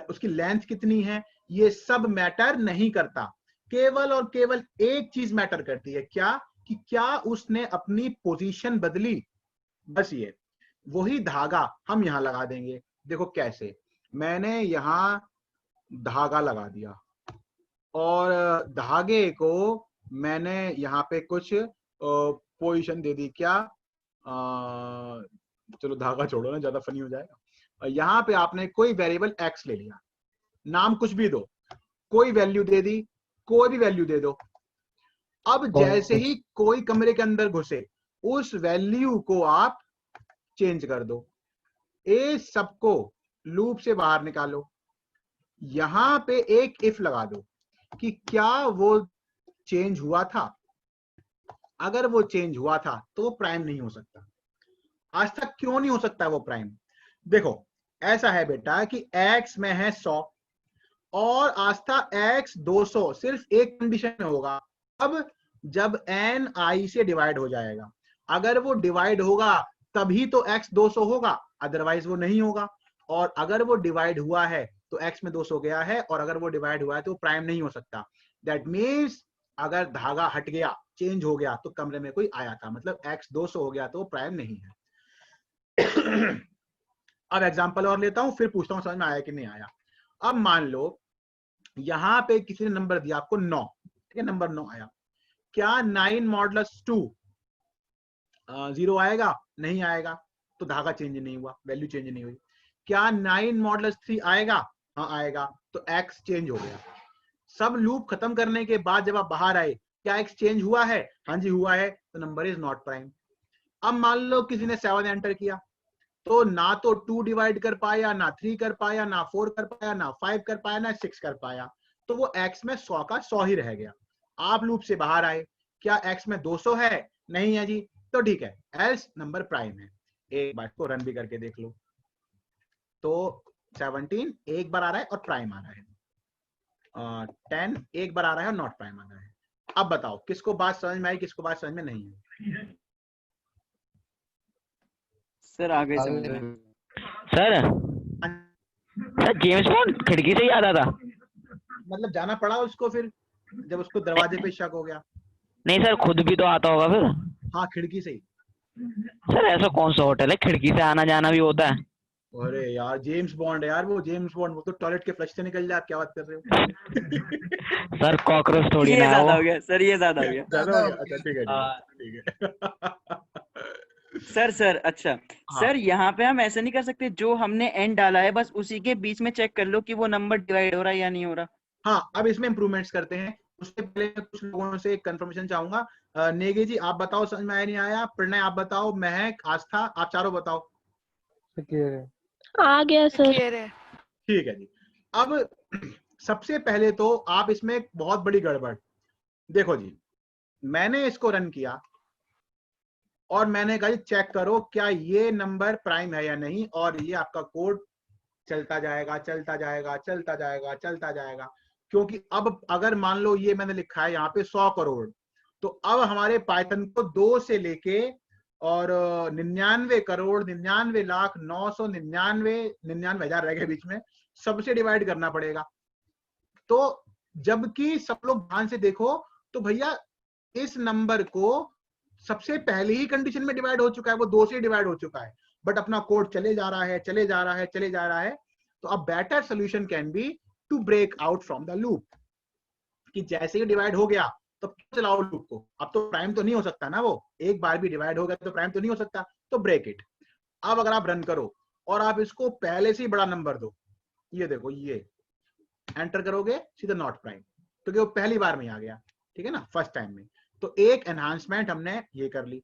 उसकी लेंथ कितनी है, ये सब मैटर नहीं करता। केवल और केवल एक चीज मैटर करती है, क्या, कि क्या उसने अपनी पोजीशन बदली, बस ये। वही धागा हम यहां लगा देंगे। देखो कैसे, मैंने यहां धागा लगा दिया और धागे को मैंने यहाँ पे कुछ पोजीशन दे दी। क्या, चलो धागा छोड़ो ना, ज्यादा फनी हो जाएगा। यहाँ पे आपने कोई वेरिएबल x ले लिया, नाम कुछ भी दो, कोई वैल्यू दे दी, कोई भी वैल्यू दे दो। अब जैसे ही कोई कमरे के अंदर घुसे, उस वैल्यू को आप चेंज कर दो। ए सबको लूप से बाहर निकालो, यहां पे एक इफ लगा दो कि क्या वो चेंज हुआ था। अगर वो चेंज हुआ था तो वो प्राइम नहीं हो सकता। आज तक क्यों नहीं हो सकता वो प्राइम? देखो ऐसा है बेटा कि x में है 100 और आस्था x 200, सिर्फ एक कंडीशन में होगा। अब जब n i से डिवाइड हो जाएगा, अगर वो डिवाइड होगा तभी तो x 200 होगा, अदरवाइज वो नहीं होगा। और अगर वो डिवाइड हुआ है तो x में 200 गया है, और अगर वो डिवाइड हुआ है तो प्राइम नहीं हो सकता। दैट मीन्स अगर धागा हट गया, चेंज हो गया, तो कमरे में कोई आया था, मतलब x 200 हो गया तो वो प्राइम नहीं है। अब एग्जांपल और लेता हूं, फिर पूछता हूं समझ में आया कि नहीं आया। अब मान लो यहां पे किसी ने नंबर दिया आपको 9, ठीक है, नंबर 9 आया। क्या 9 मॉडुलस 2 0 आएगा? नहीं आएगा, तो धागा चेंज नहीं हुआ, वैल्यू चेंज नहीं हुई। क्या 9 मॉडुलस 3 आएगा? हाँ आएगा, तो x चेंज हो गया। सब लूप खत्म करने के बाद जब आप बाहर आए, क्या x चेंज हुआ है? हाँ जी हुआ है, तो नंबर इज नॉट प्राइम। अब मान लो किसी ने 7 एंटर किया, तो ना तो 2 डिवाइड कर पाया, ना 3 कर पाया, ना 4 कर पाया, ना 5 कर पाया, ना 6 कर पाया, तो वो x में 100 का 100 ही रह गया। आप लूप से बाहर आए, क्या x में 200 है? नहीं है जी, तो ठीक है, एल्स नंबर प्राइम है। एक बार को रन भी करके देख लो, तो 17 एक बार आ रहा है और प्राइम आ रहा है, 10 एक बार आ रहा है और नॉट प्राइम आ रहा है। अब बताओ किसको बात समझ में आई, किसको बात समझ में नहीं आई? सर आगे समझ में। सर जेम्स बॉन्ड खिड़की से ही आता था? मतलब जाना पड़ा उसको फिर, जब उसको दरवाजे पे शक हो गया? नहीं सर, खुद भी तो आता होगा फिर। हाँ खिड़की से ही। सर ऐसा कौन सा होटल है खिड़की से आना जाना भी होता है? अरे यार जेम्स बॉन्ड है यार, वो जेम्स बॉन्ड, वो तो टॉयलेट के फ्लश से निकल जाए, आप क्या बात कर रहे हो? सर कॉकरोच थोड़ी ये ना है ज्यादा वो। हो गया सर, ये ज्यादा हो गया। ज्यादा हो गया? अच्छा ठीक है ठीक है। सर अच्छा हाँ। सर, यहाँ पे हम ऐसा नहीं कर सकते, जो हमने एन डाला है बस उसी के बीच में चेक कर लो कि वो नंबर डिवाइड हो रहा है या नहीं हो रहा। हाँ अब इसमें इंप्रूवमेंट्स करते हैं, उससे पहले मैं कुछ लोगों से कंफर्मेशन चाहूंगा। नेगी जी आप बताओ समझ में आया नहीं आया? प्रणय आप बताओ, महक, आस्था आप चारों बताओ। आ गया सर। क्लियर है। ठीक है जी। अब सबसे पहले तो आप इसमें एक बहुत बड़ी गड़बड़, देखो जी, मैंने इसको रन किया और मैंने कहा चेक करो क्या ये नंबर प्राइम है या नहीं, और ये आपका कोड चलता जाएगा चलता जाएगा चलता जाएगा चलता जाएगा, क्योंकि अब अगर मान लो ये मैंने लिखा है यहाँ पे 100 करोड़, तो अब हमारे पाइथन को 2 से लेके और 99 करोड़ 99 लाख 999 हजार रह गए बीच में, सबसे डिवाइड करना पड़ेगा। तो जबकि सब लोग ध्यान से देखो तो भैया इस नंबर को सबसे पहले ही कंडीशन में डिवाइड हो चुका है, वो 2 से डिवाइड हो चुका है, बट अपना कोड चले जा रहा है चले जा रहा है चले जा रहा है। तो अब better solution can be to break out from the loop, कि जैसे ही डिवाइड हो गया तो चलाओ लूप को। अब तो प्राइम तो नहीं हो सकता ना, वो एक बार भी डिवाइड हो गया तो प्राइम तो नहीं हो सकता, तो ब्रेक इट। अब अगर आप रन करो और आप इसको पहले से ही बड़ा नंबर दो, ये देखो ये एंटर करोगे सीधा नॉट प्राइम, क्योंकि वो पहली बार में आ गया, ठीक है ना, फर्स्ट टाइम में। तो एक एनहांसमेंट हमने ये कर ली।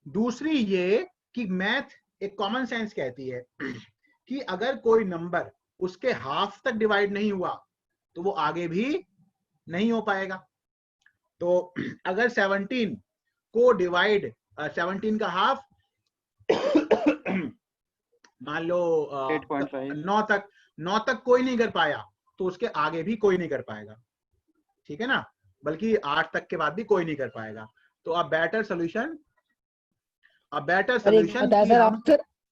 दूसरी ये कि मैथ एक कॉमन सेंस कहती है कि अगर कोई नंबर उसके हाफ तक डिवाइड नहीं हुआ तो वो आगे भी नहीं हो पाएगा। तो अगर 17 को डिवाइड 17 का हाफ मान लो 8.5 9 तक कोई नहीं कर पाया, तो उसके आगे भी कोई नहीं कर पाएगा, ठीक है ना, बल्कि 8 तक के बाद भी कोई नहीं कर पाएगा। तो अब बेटर सोल्यूशन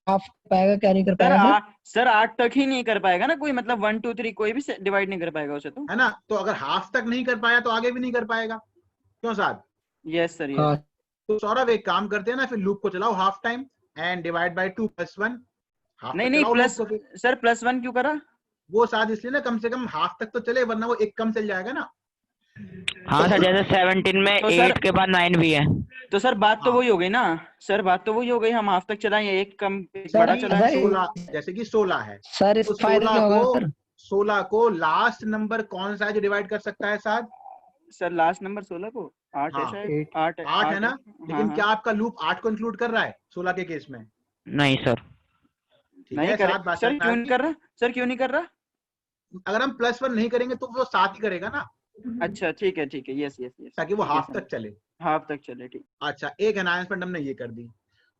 आप पाएगा क्या नहीं कर पाएगा सर 8 तक ही नहीं कर पाएगा ना कोई, मतलब 1 2 3 कोई भी डिवाइड नहीं कर पाएगा उसे, तो है ना। तो अगर हाफ तक नहीं कर पाया तो आगे भी नहीं कर पाएगा, क्यों साहब? Yes sir yes. तो सौरभ एक काम करते हैं ना, फिर लूप को चलाओ half time and divide by 2 + 1। नहीं प्लस सर +1 क्यों करा? वो साथ इसलिए ना, कम से कम हाफ तक तो चले, वरना वो एक कम चल जाएगा ना। हाँ सर, जैसे 17 में तो 8 के बाद 9 भी है, तो सर बात तो वही हो गई ना सर, बात तो वही हो गई, हम हाफ तक चलाएं, एक कम एक बड़ा चलाएं। 16 जैसे कि 16 है सर, इस तो 16 को लास्ट नंबर कौन सा है जो डिवाइड कर सकता है साथ? सर लास्ट नंबर 16 को 8 है शायद, 8 है ना। लेकिन क्या आपका लूप 8 को इंक्लूड कर रहा है 16 के केस में? नहीं सर, नहीं कर रहा सर, क्यों नहीं कर रहा सर, क्यों नहीं कर रहा? अगर हम +1 नहीं करेंगे तो वो 7 ही करेगा ना। अच्छा ठीक है यस, ताकि वो हाफ तक चले, ठीक। अच्छा एक एनहांसमेंट हमने ये कर दी।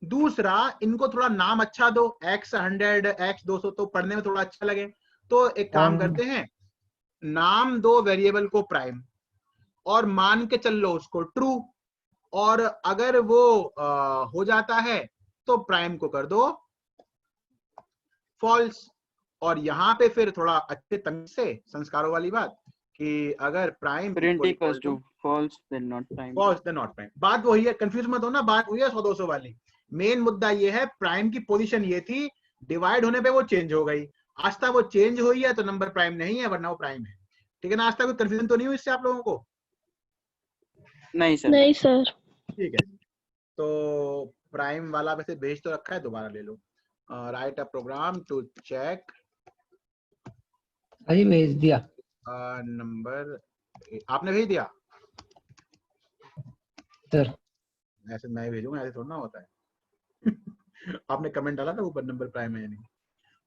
दूसरा, इनको थोड़ा नाम अच्छा दो, x100 x200, तो पढ़ने में थोड़ा अच्छा लगे। तो एक काम करते हैं, नाम दो वेरिएबल को प्राइम और मान के चल लो उसको ट्रू, और अगर वो हो जाता है तो प्राइम को कर दो फॉल्स। और यहाँ पे फिर थोड़ा अच्छे तमीज से, संस्कारों वाली बात, कि अगर prime false then not prime। बात वही है, कंफ्यूज मत हो ना, बात वही है 100-200 वाली। मेन मुद्दा ये है, प्राइम की पोजीशन ये थी, डिवाइड होने पे वो चेंज हो गई। आज तक वो चेंज हुई है तो नंबर प्राइम नहीं है, वरना वो प्राइम है। ठीक है ना? आज तक कोई कंफ्यूजन तो नहीं हुई इससे आप लोगों को? नहीं सर। नहीं सर। ठीक है, तो प्राइम वाला वैसे भेज तो रखा है, दोबारा ले लो। Write a program to check अभी भेज दिया। नंबर। आपने भेज दिया सर? ऐसे मैं भेजूंगा, ऐसे थोड़ा ना होता है। आपने कमेंट डाला था ऊपर नंबर प्राइम है या नहीं?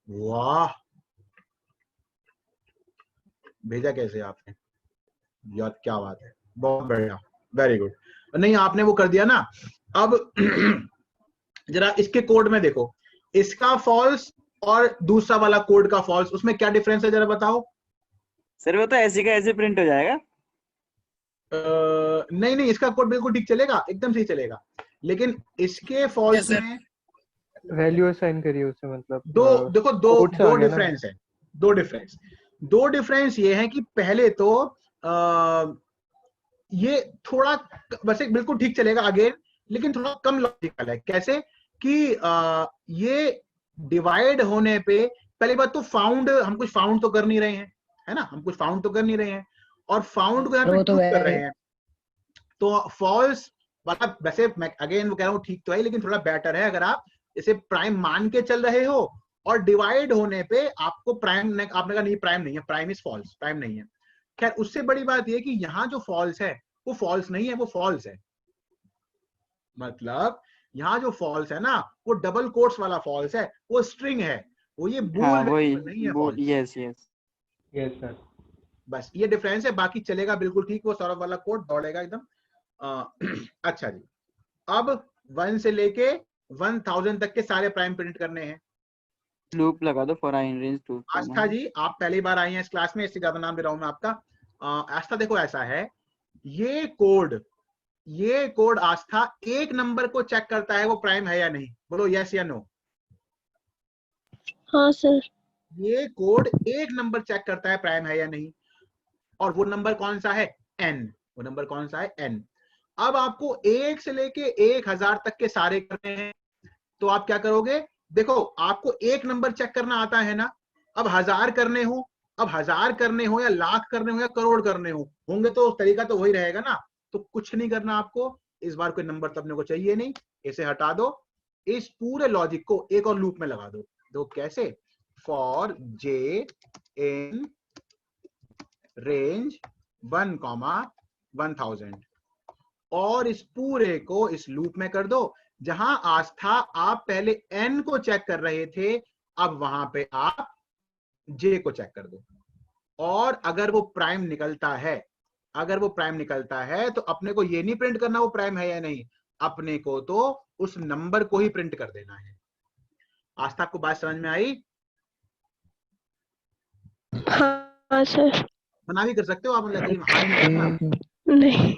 वाह, भेजा कैसे आपने यार, क्या बात है, बहुत बढ़िया, वेरी गुड। नहीं, आपने वो कर दिया ना। अब जरा इसके कोड में देखो, इसका फॉल्स और दूसरा वाला कोड का फॉल्स, उसमें क्या डिफरेंस है जरा बताओ। सर वो तो ऐसे का ऐसे प्रिंट हो जाएगा। नहीं नहीं, इसका कोड बिल्कुल ठीक चलेगा, एकदम सही चलेगा, लेकिन इसके फॉल्स Yes, sir. में वैल्यू असाइन करिए उसे, मतलब देखो code से आ दो गया ना। डिफरेंस है। दो डिफरेंस ये है कि पहले तो ये थोड़ा वैसे बिल्कुल ठीक चलेगा अगेन, लेकिन थोड़ा कम लॉजिकल है। कैसे कि ये डिवाइड होने पे पहली बात तो फाउंड, हम कुछ फाउंड तो कर नहीं रहे हैं, है ना? हम कुछ फाउंड तो कर नहीं रहे हैं, और फाउंड को यहाँ पे वो तो ट्रू कर रहे हैं। तो फॉल्स वाला वैसे मैं अगेन वो कह रहा हूँ ठीक तो है, लेकिन थोड़ा बेटर है अगर आप इसे प्राइम मान के चल रहे हो और डिवाइड होने पे आपको प्राइम, आपने कहा नहीं प्राइम नहीं है, प्राइम इज फॉल्स, प्राइम नहीं है। खैर, उससे बड़ी बात यह कि यहाँ जो फॉल्स है वो फॉल्स नहीं है, वो फॉल्स है। मतलब यहाँ जो फॉल्स है ना, वो डबल कोट्स वाला फॉल्स है, वो स्ट्रिंग है, वो ये बूल हाँ वही नहीं है false। Yes yes. Yes sir. बस ये डिफरेंस है, बाकी चलेगा बिल्कुल ठीक, वो सौरभ वाला कोड दौड़ेगा एकदम। अच्छा जी, अब 1 से लेके 1000 तक के सारे प्राइम प्रिंट करने हैं। लूप लगा दो फॉर आई इन रेंज 2। आस्था जी, आप पहली बार आई हैं इस क्लास में, इससे ज्यादा नाम दे रहा हूं मैं आपका। आस्था देखो, ऐसा है, ये कोड आस्था एक नंबर को चेक करता है वो प्राइम है या नहीं। बोलो यस या नो। हाँ सर। ये कोड एक नंबर चेक करता है प्राइम है या नहीं, और वो नंबर कौन सा है? n। वो नंबर कौन सा है? n। अब आपको 1 से लेके 1000 तक के सारे करने हैं, तो आप क्या करोगे? देखो, आपको एक नंबर चेक करना आता है ना, अब 1000 करने हो, अब 1000 करने हो या लाख करने हो या करोड़ करने होंगे तो तरीका तो वही रहेगा ना। तो कुछ नहीं करना आपको इस बार, कोई नंबर तो अपने को चाहिए नहीं, इसे हटा दो, इस पूरे लॉजिक को एक और लूप में लगा दो। तो कैसे? फॉर j in रेंज 1,1000, और इस पूरे को इस लूप में कर दो। जहां आस्था आप पहले n को चेक कर रहे थे, अब वहां पे आप j को चेक कर दो, और अगर वो प्राइम निकलता है तो अपने को ये नहीं प्रिंट करना वो प्राइम है या नहीं, अपने को तो उस नंबर को ही प्रिंट कर देना है। आस्था, आपको बात समझ में आई? हाँ सर। मना भी कर सकते हो आप, लेकिन हाँ ही नहीं करना। नहीं।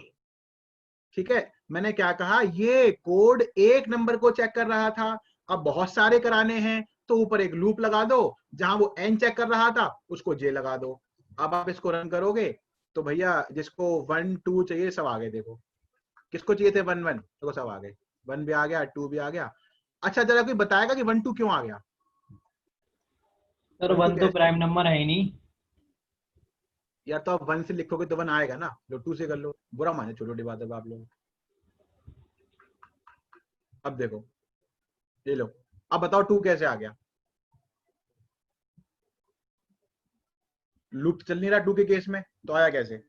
ठीक है, मैंने क्या कहा, ये कोड एक नंबर को चेक कर रहा था, अब बहुत सारे कराने हैं तो ऊपर एक लूप लगा दो, जहां वो n चेक कर रहा था उसको j लगा दो। अब आप इसको रन करोगे तो भैया जिसको 1 2 चाहिए सब आ गए। देखो, किसको चाहिए थे 1 1, देखो सब आ गए, 1 भी आ गया, 2 भी आ गया। अच्छा, जरा कोई बताएगा कि 1 2 क्यों आ गया? सर 1 तो प्राइम नंबर है ही नहीं। यार, तो आप 1 से लिखोगे तो 1 आएगा ना, लो 2 से कर लो, बुरा माने, छोटी बात है आप लोग। अब देखो, ये लो, अब बताओ 2 कैसे आ गया? लूप चल नहीं रहा 2 के केस में, तो आया कैसे?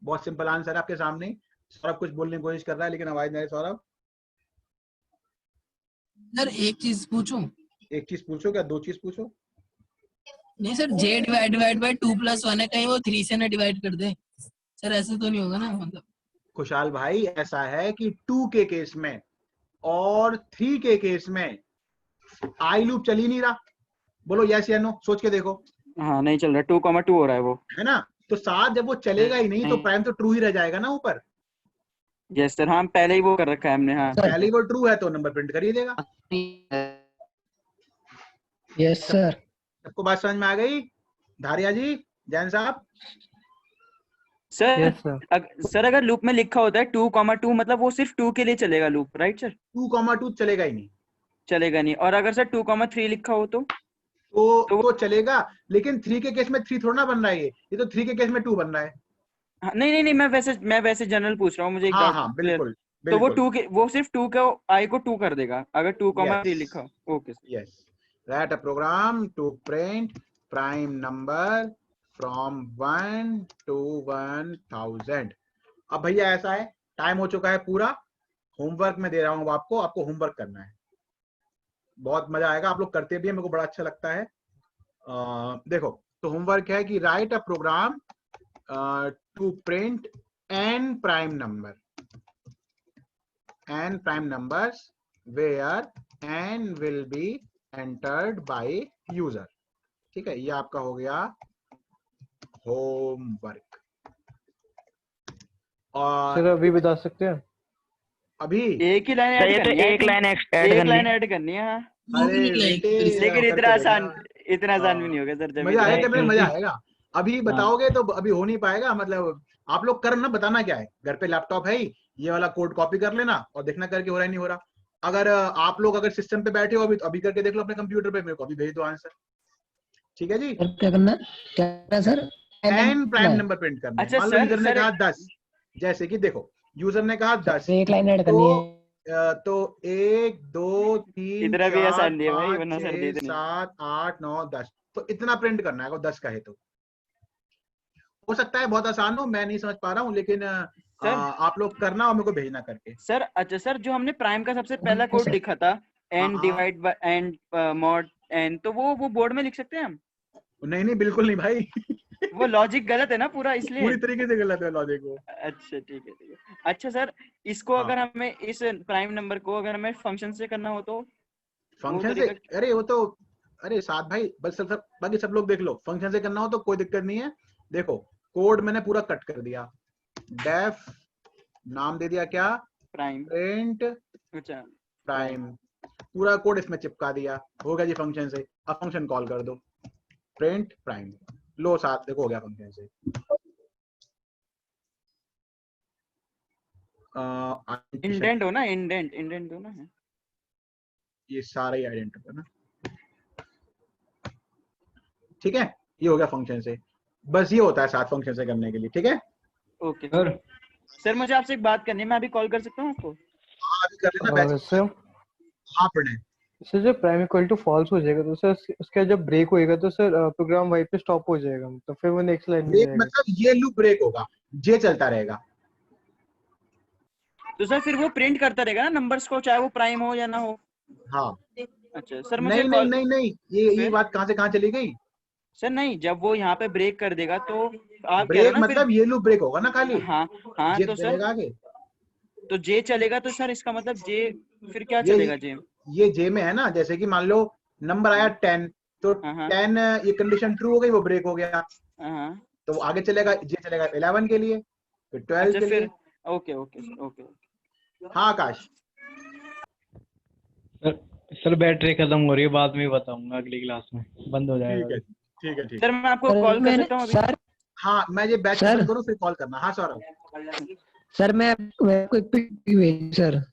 बहुत सिंपल आंसर है आपके सामने। सौरभ कुछ बोलने की कोशिश कर रहा है लेकिन आवाज नहीं आ रही। सौरभ, सर एक चीज पूछूं? एक चीज पूछो, क्या 2 चीज पूछो? नहीं सर, j डिवाइड बाय 2+1 है, कहीं वो 3 से ना डिवाइड कर दे सर, ऐसे तो नहीं होगा ना? मतलब खुशहाल भाई, ऐसा है कि 2 के केस में और 3 के केस में आई लूप चल ही नहीं रहा। बोलो यस या नो, सोच के देखो। हाँ नहीं चल रहा, 2,2 हो रहा है वो, है ना? तो साथ जब वो चलेगा ही नहीं तो प्राइम तो ट्रू ही रह जाएगा ना ऊपर। Yes sir. हाँ पहले ही वो कर रखा है हमने। हाँ पहले ही वो ट्रू है तो नंबर प्रिंट कर ही देगा। Yes sir. सबको बात समझ में आ गई? धारिया जी, जैन साहब? Sir yes sir. सर अगर लूप में लिखा होता है 2,2 मतलब वो सिर्फ 2 के लिए चलेगा लूप, राइट सर? 2,2 चलेगा ही नहीं। चलेगा नहीं। और अगर सर 2,3 लिखा हो तो तो चलेगा, लेकिन 3 के केस में 3 थोड़ा ना बन रहा है, ये तो 3 के केस में 2 बन रहा है। हाँ, नहीं मैं वैसे जनरल पूछ रहा हूँ, मुझे एक हाँ डाउट हाँ क्लियर। बिल्कुल तो वो बिल्कुल। वो सिर्फ 2 के आई को 2 कर देगा अगर 2,3 Yes. लिखा हो। Okay sir. Yes, write a program to print prime number from 1 to 1000। अब भैया ऐसा है, टाइम हो चुका है पूरा, होमवर्क में दे रहा हूँ आपको होमवर्क करना है, बहुत मजा आएगा, आप लोग करते भी हैं, मेरे को बड़ा अच्छा लगता है। देखो, तो होमवर्क है कि write a program to print n prime numbers where n will be entered by user। ठीक है, ये आपका हो गया होमवर्क। और सर अभी बता सकते हैं? अभी एक ही लाइन सर ऐड ये तो करनी है, एक लाइन ऐड एक करनी लाइन है। ऐड करनी है। हाँ, अरे बेटे लेकिन करके इतना देखना। आसान भी नहीं होगा सर। जब मजा आएगा, इतना करने में मजा आएगा। अभी हाँ। बताओगे तो अभी हो नहीं पाएगा, मतलब आप लोग करना, बताना क्या है, घर पे लैपटॉप है ही, ये वाला कोड कॉपी कर लेना और देखना करके हो रहा है नहीं हो रहा। अगर आप लोग अगर सिस्टम पे बैठे हो अभी, तो अभी करके देख लो अपने कंप्यूटर पे, मेरे को अभी भेज दो आंसर। ठीक है जी। सर क्या करना है? क्या करना है sir? N prime number print करना है। अच्छा मान लो सर, यूजर ने कहा 10, जैसे कि देखो यूजर ने कहा 10, एक लाइन ऐड करनी है। तो 1 2 3 इतना भी 4 आसान नहीं है भाई, 5 वरना सर 6 दे देंगे। 7 8 9 10, तो इतना प्रिंट करना है, अगर 10 का है तो। हो सकता है बहुत आसान हो, मैं नहीं समझ पा रहा हूँ, लेकिन आप लोग करना और मेरे को भेजना करके। सर अच्छा सर, जो हमने प्राइम का सबसे पहला कोड लिखा था n divide by n mod n, तो वो बोर्ड में लिख सकते हैं हम? नहीं नहीं बिल्कुल नहीं भाई वो लॉजिक गलत है ना पूरा, इसलिए। पूरी तरीके से गलत है लॉजिक वो। अच्छा ठीक है ठीक है। अच्छा सर, इसको अगर हमें इस प्राइम नंबर को अगर हमें फंक्शन से करना हो तो फंक्शन से, अरे वो तो, अरे साथ भाई बस बाकी सब लोग देख लो, फंक्शन से करना हो तो कोई दिक्कत नहीं है। देखो कोड मैंने पूरा कट कर दिया, डेफ नाम दे दिया क्या, प्राइम प्रिंट अच्छा प्राइम, पूरा कोड इसमें चिपका दिया, हो गया जी फंक्शन से। अब फंक्शन कॉल कर दो, प्रिंट प्राइम, लो साथ देखो हो गया फंक्शन से। इंडेंट हो ना, इंडेंट हो ना है। ये सारा ही आइडेंटिटी है ना, ठीक है, ये हो गया फंक्शन से। बस ये होता है साथ फंक्शन से करने के लिए, ठीक है। ओके सर, मुझे आपसे एक बात करनी है, मैं अभी कॉल कर सकता हूँ आपको? हाँ अभी कर लेना बैच। सर हाँ पढ़े सर जब प्राइम इक्वल टू फॉल्स हो जाएगा तो सर उसका जब ब्रेक होएगा तो सर प्रोग्राम वहीं पे स्टॉप हो जाएगा, तो फिर वो नेक्स्ट लाइन में ब्रेक जाएगा। मतलब ये लूप ब्रेक होगा, जे चलता रहेगा। तो सर फिर वो प्रिंट करता रहेगा ना नंबर्स को, चाहे वो प्राइम हो या ना हो? हाँ अच्छा सर, मुझे नहीं नहीं नहीं नहीं, ये बात कहाँ से कहाँ चली गई सर? नहीं, जब वो यहाँ पे ब्रेक कर देगा तो आप कह रहे ब्रेक हो ना मतलब ये लूप ब्रेक होगा ना खाली। हाँ हाँ, जे तो सर चलेगा आगे, तो जे चलेगा, तो सर इसका मतलब जे फिर क्या ये चलेगा? जे ये जे में है ना, जैसे कि मान लो नंबर आया 10, तो 10 ये कंडीशन ट्रू हो गई, वो ब्रेक हो गया, तो वो आगे चलेगा, जे चलेगा 11 के लिए, फिर 12 के लिए। Okay okay okay. हाँ आकाश। सर बैटरी खत्म हो रही है, बाद में बताऊंगा अगली क्लास में, बंद हो जाएगा। ठीक है ठीक है ठीक सर मैं आपको कॉल कर सकता हूँ अभी? सर हाँ मैं ये बैच खत्म करूँ फिर कॉल करना। हाँ सौरभ। सर मैं आपको एक पिक भेजी सर।